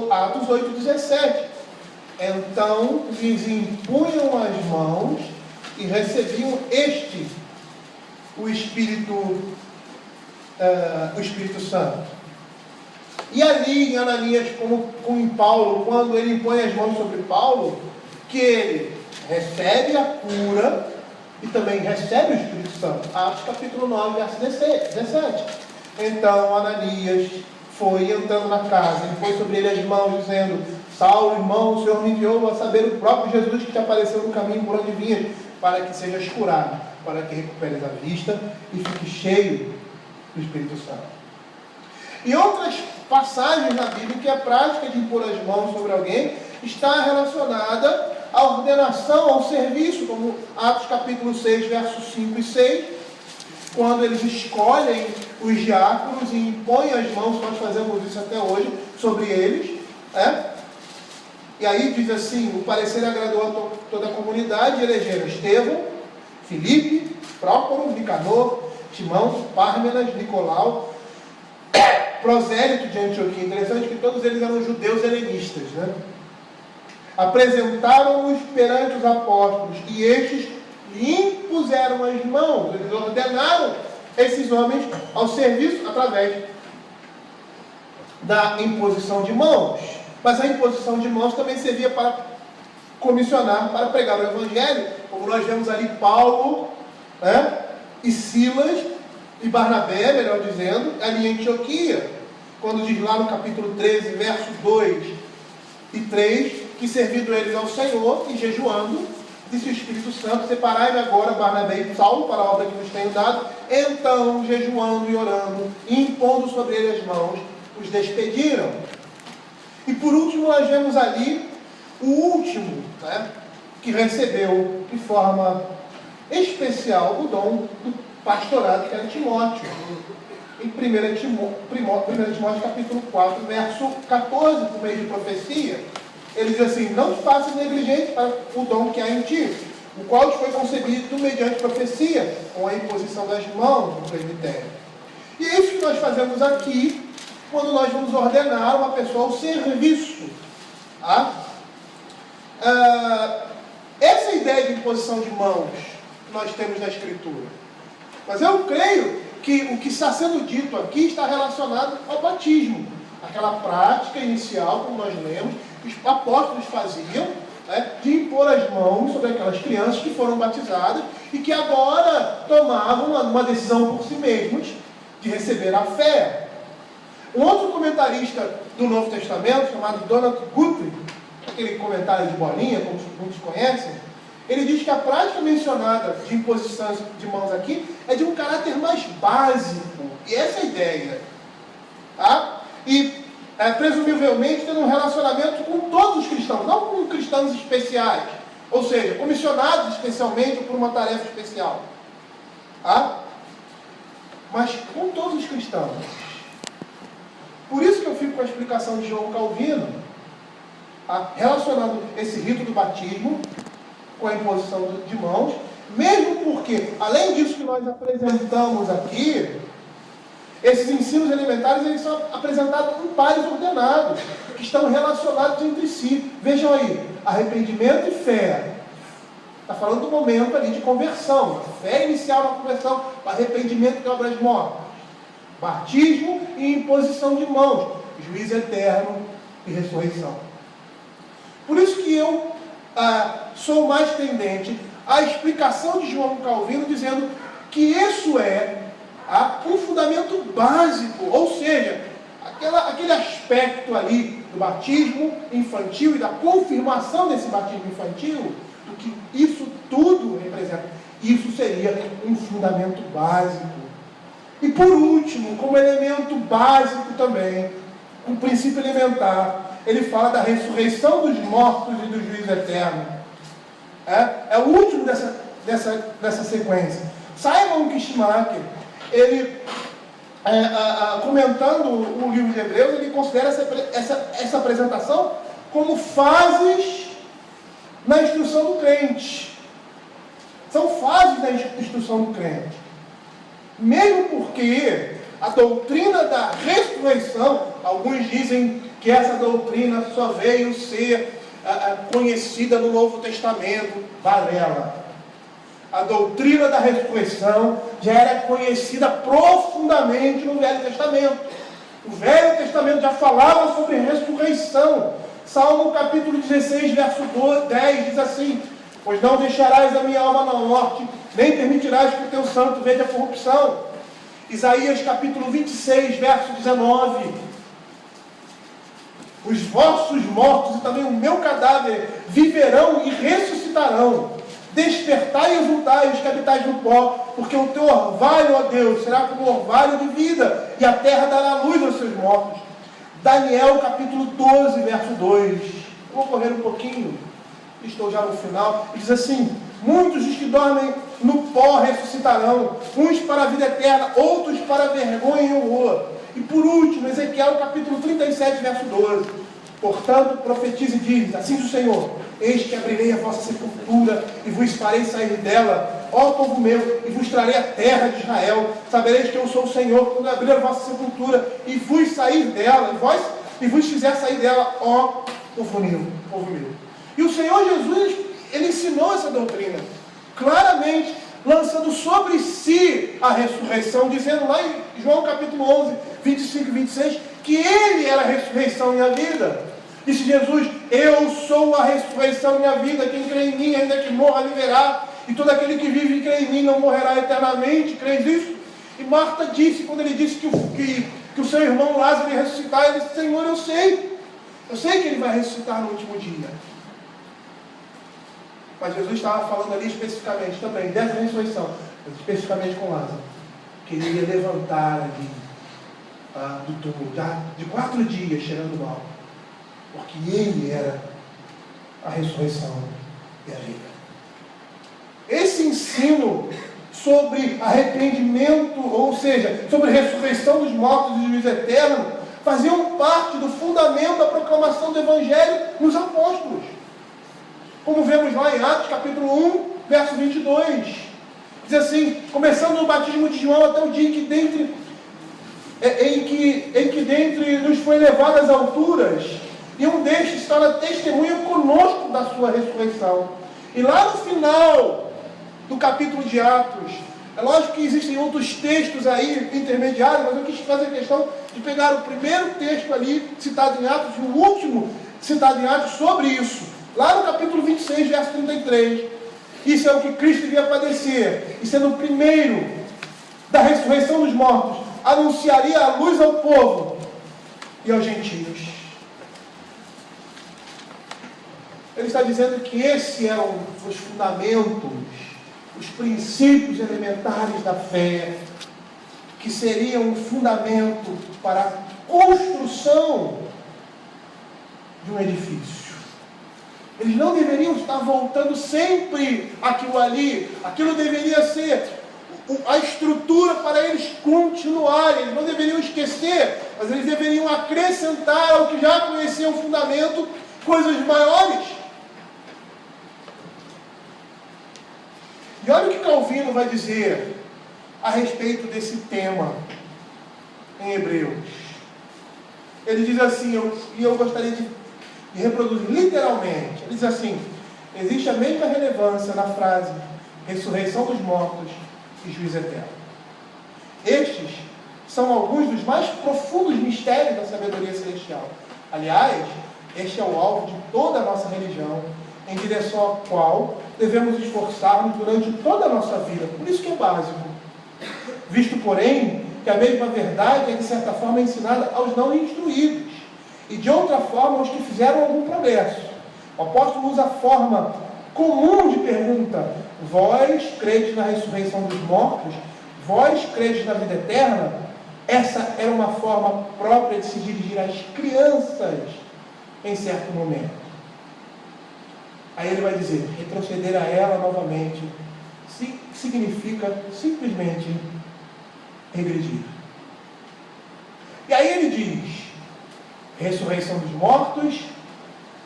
[SPEAKER 1] Atos 8,17. Então lhes impunham as mãos e recebiam o Espírito Santo. E ali em Ananias, como em Paulo, quando ele impõe as mãos sobre Paulo, que ele recebe a cura e também recebe o Espírito Santo. Atos capítulo 9, verso 17. Então Ananias foi entrando na casa, e pôs sobre ele as mãos, dizendo: Saulo, irmão, o Senhor me enviou a saber o próprio Jesus que te apareceu no caminho por onde vinhas, para que sejas curado, para que recuperes a vista e fique cheio do Espírito Santo. E outras passagens na Bíblia que a prática de impor as mãos sobre alguém está relacionada à ordenação, ao serviço, como Atos capítulo 6, versos 5 e 6, quando eles escolhem os diáconos e impõem as mãos, nós fazemos isso até hoje, sobre eles. E aí diz assim: o parecer agradou a toda a comunidade, e elegeram Estevão, Filipe, Prócoro, Nicanor, Timão, Pármenas, Nicolau, prosélito de Antioquia. Interessante que todos eles eram judeus helenistas, Apresentaram-os perante os apóstolos, e estes lhe impuseram as mãos. Eles ordenaram esses homens ao serviço através da imposição de mãos. Mas a imposição de mãos também servia para comissionar, para pregar o Evangelho, como nós vemos ali Paulo, e Silas e Barnabé, melhor dizendo, ali em Antioquia, quando diz lá no capítulo 13, versos 2 e 3, que servindo eles ao Senhor e jejuando, disse o Espírito Santo: separai-me agora Barnabé e Saulo para a obra que nos tenho dado. Então, jejuando e orando, e impondo sobre eles as mãos, os despediram. E por último, nós vemos ali o último, que recebeu de forma especial o dom do pastorado, que era Timóteo. Em 1 Timóteo capítulo 4, verso 14, por meio de profecia, ele diz assim: não faças negligente para o dom que há em ti, o qual te foi concebido mediante profecia, com a imposição das mãos no presbitério. E é isso que nós fazemos aqui, quando nós vamos ordenar uma pessoa ao serviço. Essa ideia de imposição de mãos que nós temos na Escritura. Mas eu creio que o que está sendo dito aqui está relacionado ao batismo. Aquela prática inicial, como nós lemos, que os apóstolos faziam, de impor as mãos sobre aquelas crianças que foram batizadas e que agora tomavam uma decisão por si mesmos de receber a fé. Um outro comentarista do Novo Testamento, chamado Donald Guthrie, aquele comentário de bolinha, como muitos conhecem, ele diz que a prática mencionada de imposição de mãos aqui é de um caráter mais básico. E essa é a ideia. E presumivelmente tendo um relacionamento com todos os cristãos, não com cristãos especiais, ou seja, comissionados especialmente por uma tarefa especial, mas com todos os cristãos. Por isso que eu fico com a explicação de João Calvino, relacionando esse rito do batismo com a imposição de mãos, mesmo porque, além disso que nós apresentamos aqui, esses ensinos elementares, eles são apresentados em pares ordenados, que estão relacionados entre si. Vejam aí, arrependimento e fé. Está falando do momento ali de conversão, fé inicial na conversão, arrependimento de obras mortas, batismo e imposição de mãos, juízo eterno e ressurreição. Por isso que eu sou mais tendente à explicação de João Calvino, dizendo que isso é um fundamento básico, ou seja, aquele aspecto ali do batismo infantil e da confirmação desse batismo infantil, do que isso tudo representa. Isso seria um fundamento básico. E por último, como elemento básico também, um princípio elementar, ele fala da ressurreição dos mortos e do juízo eterno. É o último dessa sequência. Simon Kistemaker, ele, comentando o livro de Hebreus, ele considera essa apresentação como fases na instrução do crente. São fases da instrução do crente. Mesmo porque a doutrina da ressurreição, alguns dizem que essa doutrina só veio ser conhecida no Novo Testamento, balela. A doutrina da ressurreição já era conhecida profundamente no Velho Testamento. O Velho Testamento já falava sobre ressurreição. Salmo capítulo 16, verso 10 diz assim: pois não deixarás a minha alma na morte, nem permitirás que o teu santo veja a corrupção. Isaías capítulo 26, verso 19: os vossos mortos e também o meu cadáver viverão e ressuscitarão. Despertai e exultai os que habitais no pó, porque o teu orvalho, ó Deus, será como orvalho de vida, e a terra dará luz aos seus mortos. Daniel capítulo 12, verso 2. Eu vou correr um pouquinho, estou já no final. Diz assim: muitos dos que dormem no pó ressuscitarão, uns para a vida eterna, outros para a vergonha e horror. E por último, Ezequiel capítulo 37, verso 12. Portanto, profetize e diz: assim diz o Senhor, eis que abrirei a vossa sepultura e vos farei sair dela, ó povo meu, e vos trarei a terra de Israel. Sabereis que eu sou o Senhor, quando abrir a vossa sepultura e vos sair dela, e vos fizer sair dela, ó povo meu, povo meu. E o Senhor Jesus, ele ensinou essa doutrina, claramente, lançando sobre si a ressurreição, dizendo lá em João capítulo 11, 25 e 26, que ele era a ressurreição e a vida. Disse Jesus: eu sou a ressurreição e a vida, quem crê em mim, ainda que morra, viverá, e todo aquele que vive e crê em mim não morrerá eternamente. Crês isso? E Marta disse, quando ele disse que o seu irmão Lázaro ia ressuscitar, ele disse: Senhor, eu sei que ele vai ressuscitar no último dia. Mas Jesus estava falando ali especificamente também dessa ressurreição, especificamente com Lázaro, que ele ia levantar ali do túmulo, já de 4 dias cheirando mal, porque ele era a ressurreição e a vida. Esse ensino sobre arrependimento, ou seja, sobre ressurreição dos mortos e juízo eterno, faziam parte do fundamento da proclamação do Evangelho nos apóstolos. Como vemos lá em Atos capítulo 1, verso 22. Diz assim: começando no batismo de João até o dia em que dentre nos foi levado às alturas, e um destes se torna testemunha conosco da sua ressurreição. E lá no final do capítulo de Atos, é lógico que existem outros textos aí intermediários, mas eu quis fazer questão de pegar o primeiro texto ali citado em Atos e o último citado em Atos sobre isso. Lá no capítulo 26, verso 33. Isso é o que Cristo iria padecer, e sendo o primeiro da ressurreição dos mortos, anunciaria a luz ao povo e aos gentios. Ele está dizendo que esses eram os fundamentos, os princípios elementares da fé, que seriam um fundamento para a construção de um edifício. Eles não deveriam estar voltando sempre aquilo ali. Aquilo deveria ser a estrutura para eles continuarem. Eles não deveriam esquecer, mas eles deveriam acrescentar ao que já conheciam o fundamento, coisas maiores. E olha o que Calvino vai dizer a respeito desse tema em Hebreus. Ele diz assim, e eu gostaria de reproduzir literalmente. Ele diz assim: existe a mesma relevância na frase ressurreição dos mortos e juízo eterno. Estes são alguns dos mais profundos mistérios da sabedoria celestial. Aliás, este é o alvo de toda a nossa religião, em direção ao qual devemos esforçar-nos durante toda a nossa vida. Por isso que é básico. Visto, porém, que a mesma verdade é, de certa forma, ensinada aos não instruídos. e de outra forma os que fizeram algum progresso. O apóstolo usa a forma comum de pergunta: vós credes na ressurreição dos mortos? Vós credes na vida eterna? Essa era uma forma própria de se dirigir às crianças em certo momento. Aí ele vai dizer: retroceder a ela novamente significa simplesmente regredir. E aí ele diz: ressurreição dos mortos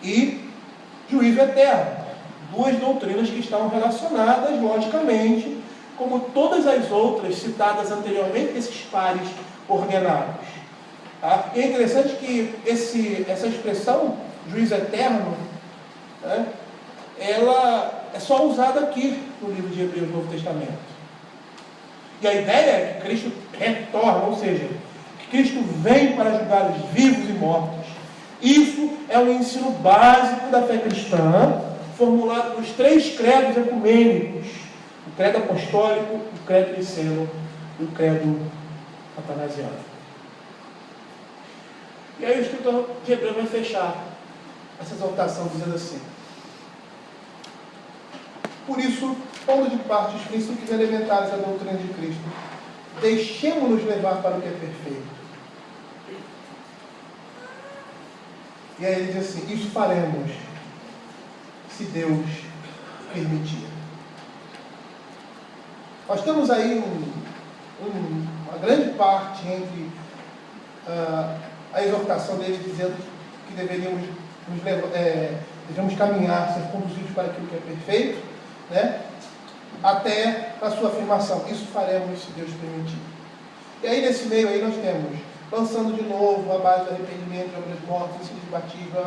[SPEAKER 1] e juízo eterno. Duas doutrinas que estão relacionadas, logicamente, como todas as outras citadas anteriormente, desses pares ordenados. Tá? E é interessante que essa expressão, juízo eterno, né, ela é só usada aqui no livro de Hebreus, no Novo Testamento. E a ideia é que Cristo retorna, ou seja, que Cristo vem para julgar os vivos e mortos. Isso é o ensino básico da fé cristã, formulado nos 3 credos ecumênicos: o credo apostólico, o credo niceno e o credo atanasiano. E aí o escritor de Hebreus vai fechar essa exortação dizendo assim: por isso, pondo de parte os princípios elementares da doutrina de Cristo, deixemos-nos levar para o que é perfeito. E aí ele diz assim: isso faremos se Deus permitir. Nós temos aí uma grande parte entre a exortação dele dizendo que devemos caminhar, ser conduzidos para aquilo que é perfeito, né? Até a sua afirmação: isso faremos se Deus permitir. E aí nesse meio aí nós temos, lançando de novo a base do arrependimento, de obras mortas, ensino de batismo,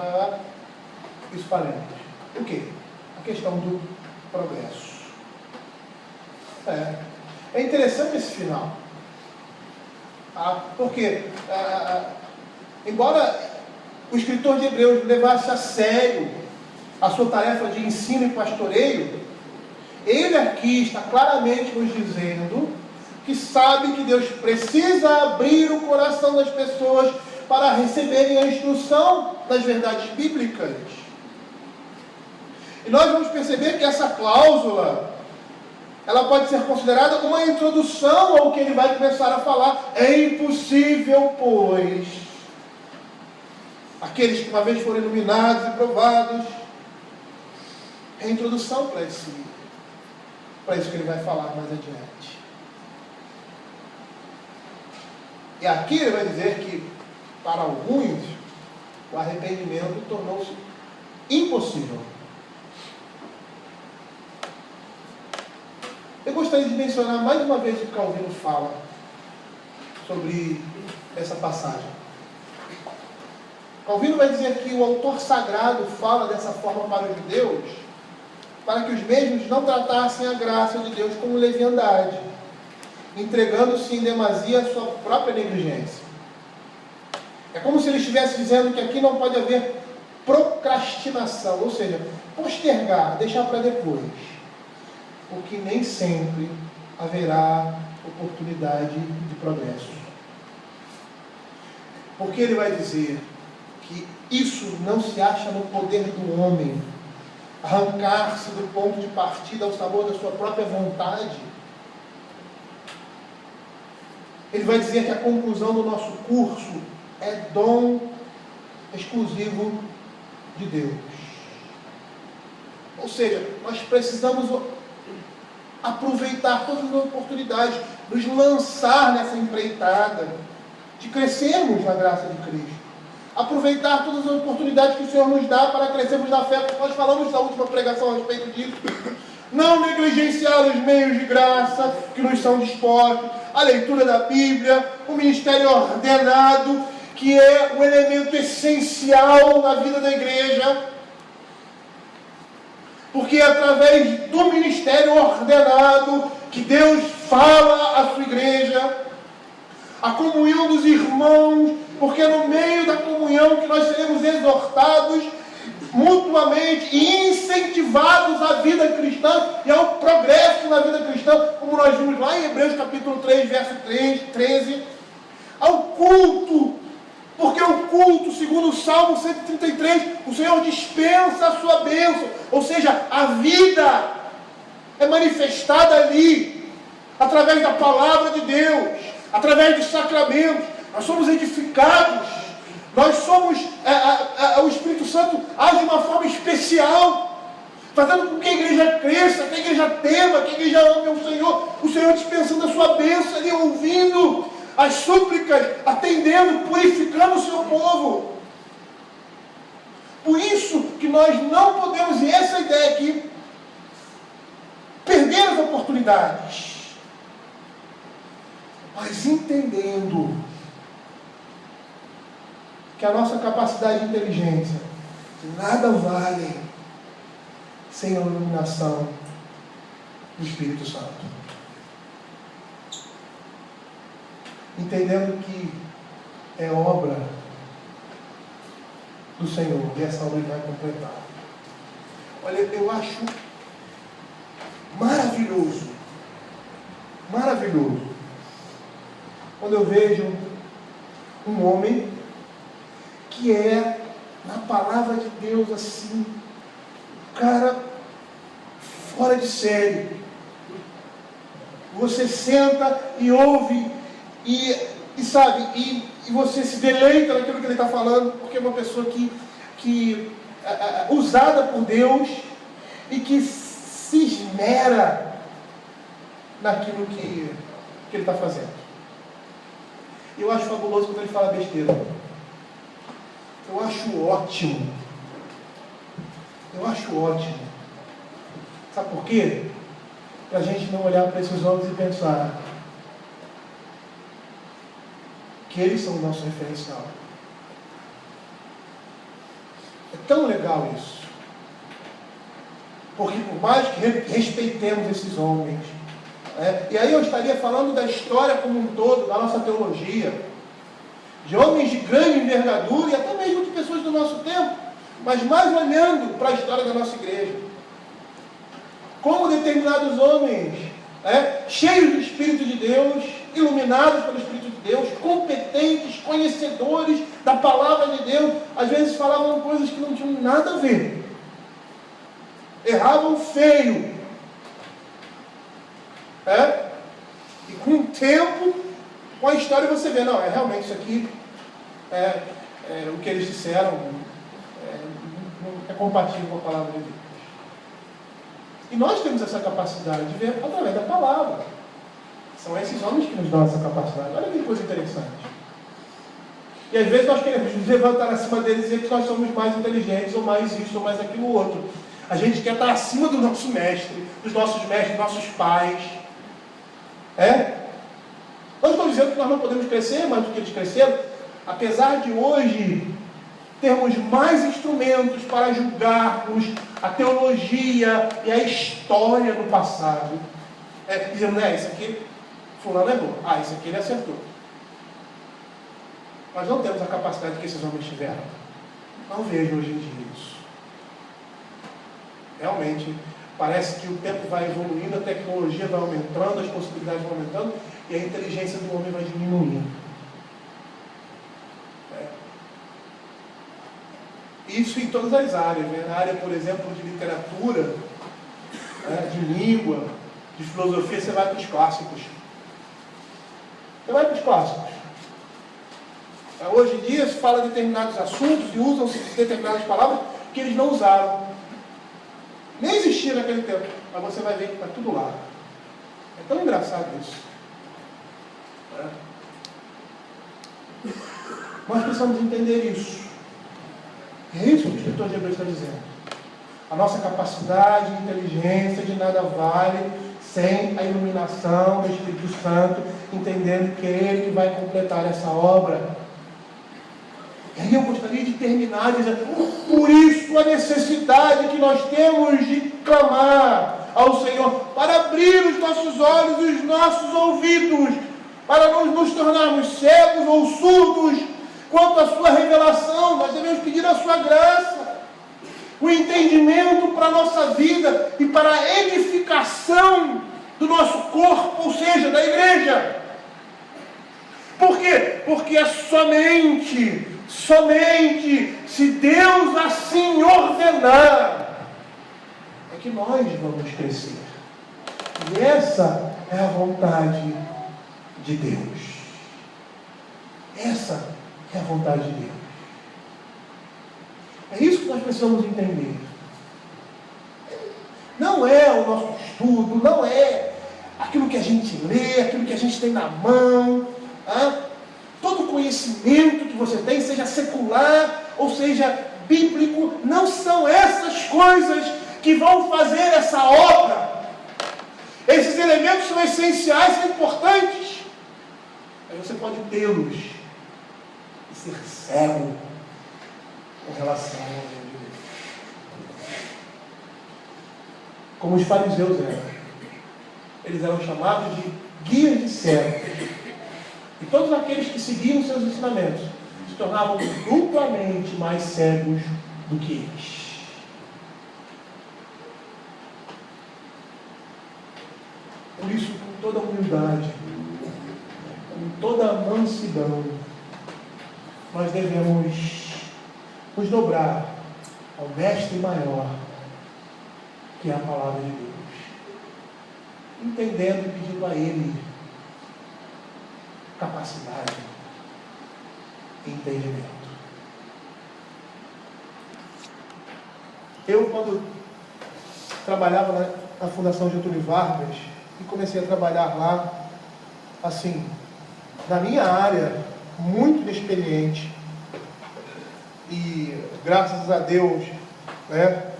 [SPEAKER 1] isso faremos. O quê? A questão do progresso. É interessante esse final. Porque, embora o escritor de Hebreus levasse a sério a sua tarefa de ensino e pastoreio, ele aqui está claramente nos dizendo que sabe que Deus precisa abrir o coração das pessoas para receberem a instrução das verdades bíblicas. E nós vamos perceber que essa cláusula, ela pode ser considerada uma introdução ao que ele vai começar a falar. É impossível, pois, aqueles que uma vez foram iluminados e provados, é a introdução para isso que ele vai falar mais adiante. E aqui ele vai dizer que, para alguns, o arrependimento tornou-se impossível. Eu gostaria de mencionar mais uma vez o que Calvino fala sobre essa passagem. Calvino vai dizer que o autor sagrado fala dessa forma para os judeus, para que os mesmos não tratassem a graça de Deus como leviandade, entregando-se em demasia à sua própria negligência. É como se ele estivesse dizendo que aqui não pode haver procrastinação, ou seja, postergar, deixar para depois, porque nem sempre haverá oportunidade de progresso. Porque ele vai dizer que isso não se acha no poder do homem, arrancar-se do ponto de partida ao sabor da sua própria vontade. Ele vai dizer que a conclusão do nosso curso é dom exclusivo de Deus. Ou seja, nós precisamos aproveitar todas as oportunidades, nos lançar nessa empreitada, de crescermos na graça de Cristo. Aproveitar todas as oportunidades que o Senhor nos dá para crescermos na fé. Nós falamos na última pregação a respeito disso. Não negligenciar os meios de graça que nos são dispostos, a leitura da Bíblia, o ministério ordenado, que é o elemento essencial na vida da igreja. Porque é através do ministério ordenado que Deus fala à sua igreja, a comunhão dos irmãos, porque é no meio da comunhão que nós seremos exortados mutuamente e incentivados à vida cristã e ao progresso na vida cristã, como nós vimos lá em Hebreus capítulo 3, verso 13, ao culto Porque o culto, segundo o Salmo 133, o Senhor dispensa a sua bênção. Ou seja, a vida é manifestada ali, através da palavra de Deus, através dos sacramentos. Nós somos edificados. Nós somos, o Espírito Santo age de uma forma especial, fazendo com que a igreja cresça, que a igreja tema, que a igreja ame o Senhor dispensando a sua bênção ali, ouvindo as súplicas, atendendo, purificando o seu povo. Por isso que nós não podemos, e essa ideia aqui, perder as oportunidades, mas entendendo que a nossa capacidade de inteligência nada vale sem a iluminação do Espírito Santo. Entendendo que é obra do Senhor e essa obra Ele vai completar. Olha, eu acho maravilhoso quando eu vejo um homem que é, na palavra de Deus, assim, cara fora de série. Você senta e ouve e sabe, e você se deleita naquilo que ele está falando, porque é uma pessoa que usada por Deus e que se esmera naquilo que ele está fazendo. Eu acho fabuloso quando ele fala besteira. Eu acho ótimo. Sabe por quê? Para a gente não olhar para esses homens e pensar que eles são o nosso referencial. É tão legal isso. Porque por mais que respeitemos esses homens, e aí eu estaria falando da história como um todo, da nossa teologia, de homens de grande envergadura e até mesmo de pessoas do nosso tempo, mas mais olhando para a história da nossa igreja. Como determinados homens, cheios do Espírito de Deus, iluminados pelo Espírito de Deus, competentes, conhecedores da palavra de Deus, às vezes falavam coisas que não tinham nada a ver. Erravam feio. E com o tempo, com a história você vê, não, realmente isso aqui, o que eles disseram, não é compatível com a palavra de Deus. E nós temos essa capacidade de ver através da palavra. São esses homens que nos dão essa capacidade. Olha que coisa interessante. E às vezes nós queremos nos levantar acima deles e dizer que nós somos mais inteligentes, ou mais isso, ou mais aquilo outro. A gente quer estar acima do nosso mestre, dos nossos mestres, dos nossos pais. Não estou dizendo que nós não podemos crescer mais do que eles cresceram, apesar de hoje termos mais instrumentos para julgarmos a teologia e a história do passado. Dizendo, isso aqui, fulano errou. Isso aqui ele acertou. Nós não temos a capacidade que esses homens tiveram. Não vejo hoje em dia isso. Realmente, parece que o tempo vai evoluindo, a tecnologia vai aumentando, as possibilidades vão aumentando e a inteligência do homem vai diminuindo. Isso em todas as áreas, na área, por exemplo, de literatura, de língua, de filosofia, você vai para os clássicos. Hoje em dia se fala de determinados assuntos e usam-se determinadas palavras que eles não usaram. Nem existia naquele tempo, mas você vai ver que está tudo lá. É tão engraçado isso. Nós precisamos entender isso. É isso que o escritor de Hebreus está dizendo. A nossa capacidade e inteligência de nada vale sem a iluminação do Espírito Santo, entendendo que é Ele que vai completar essa obra. E aí eu gostaria de terminar dizendo, por isso a necessidade que nós temos de clamar ao Senhor, para abrir os nossos olhos e os nossos ouvidos, para não nos tornarmos cegos ou surdos quanto à sua revelação. Nós devemos pedir a sua graça, o entendimento para a nossa vida e para a edificação do nosso corpo, ou seja, da igreja. Por quê? Porque é somente somente se Deus assim ordenar, é que nós vamos crescer. E essa é a vontade de Deus. Essa é a vontade de Deus. É isso que nós precisamos entender. Não é o nosso estudo, não é aquilo que a gente lê, aquilo que a gente tem na mão. Todo conhecimento que você tem, seja secular ou seja bíblico, não são essas coisas que vão fazer essa obra. Esses elementos são essenciais, são importantes. Mas você pode tê-los e ser cego com relação ao reino de Deus. Como os fariseus eram. Eles eram chamados de guias de cegos. E todos aqueles que seguiam seus ensinamentos se tornavam duplamente mais cegos do que eles. Por isso, com toda a humildade, com toda a mansidão, nós devemos nos dobrar ao mestre maior, que é a palavra de Deus. Entendendo e pedindo a Ele capacidade e entendimento. Eu, quando trabalhava na Fundação Getúlio Vargas, e comecei a trabalhar lá, assim, na minha área, muito inexperiente, e graças a Deus, né,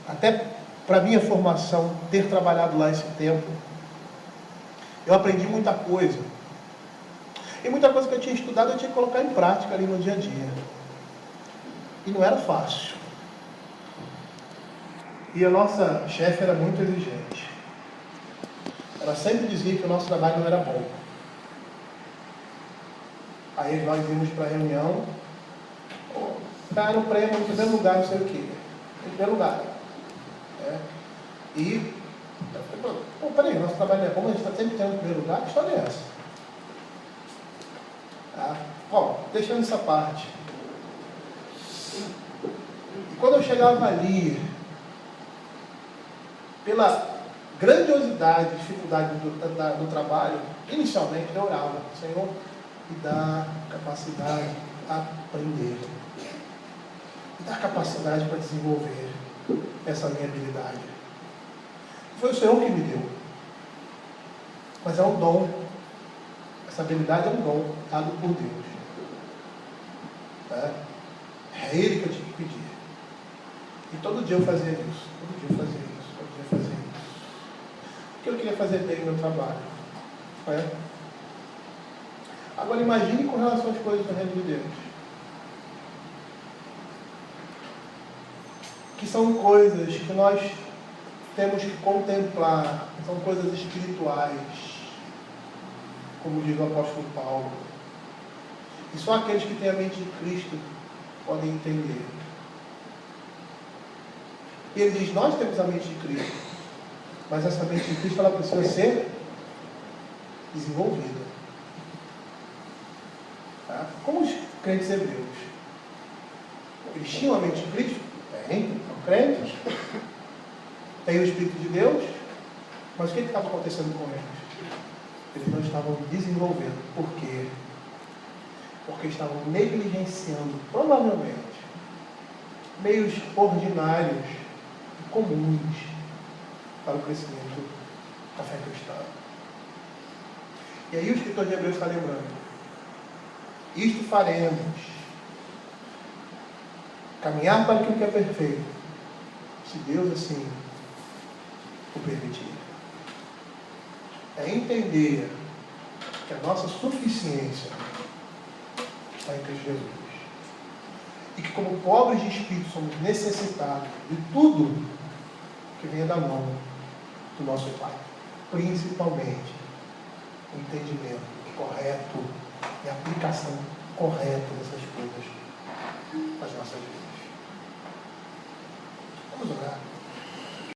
[SPEAKER 1] até para minha formação, ter trabalhado lá esse tempo, eu aprendi muita coisa. E muita coisa que eu tinha estudado, eu tinha que colocar em prática ali no dia a dia. E não era fácil. E a nossa chefe era muito exigente. Ela sempre dizia que o nosso trabalho não era bom. Aí nós íamos para a reunião, está no prêmio, em primeiro lugar, não sei o quê. Em primeiro lugar. E eu falei, peraí, nosso trabalho não é bom, a gente está sempre tendo em primeiro lugar, que história é essa? Bom, deixando essa parte. E quando eu chegava ali, pela grandiosidade, dificuldade do trabalho, inicialmente eu orava, Senhor, me dá capacidade para aprender, me dá capacidade para desenvolver essa minha habilidade. Foi o Senhor que me deu, mas é um dom, essa habilidade é um dom dado por Deus. É Ele que eu tinha que pedir. E todo dia eu fazia isso, todo dia eu fazia isso, todo dia eu fazia isso. Porque eu queria fazer bem o meu trabalho. Agora imagine com relação às coisas do reino de Deus. Que são coisas que nós temos que contemplar, são coisas espirituais, como diz o apóstolo Paulo. E só aqueles que têm a mente de Cristo podem entender. E ele diz, nós temos a mente de Cristo, mas essa mente de Cristo ela precisa ser desenvolvida. Como os crentes hebreus. Eles tinham a mente de Cristo? Tem, são crentes. Tem o Espírito de Deus, mas o que estava acontecendo com eles? Eles não estavam desenvolvendo. Por quê? Porque estavam negligenciando, provavelmente, meios ordinários e comuns para o crescimento da fé cristã. E aí o escritor de Hebreus está lembrando, isto faremos, caminhar para aquilo que é perfeito, se Deus assim o permitir. É entender que a nossa suficiência está em Cristo Jesus. E que como pobres de espírito somos necessitados de tudo que venha da mão do nosso Pai. Principalmente o entendimento correto e a aplicação correta dessas coisas nas nossas vidas.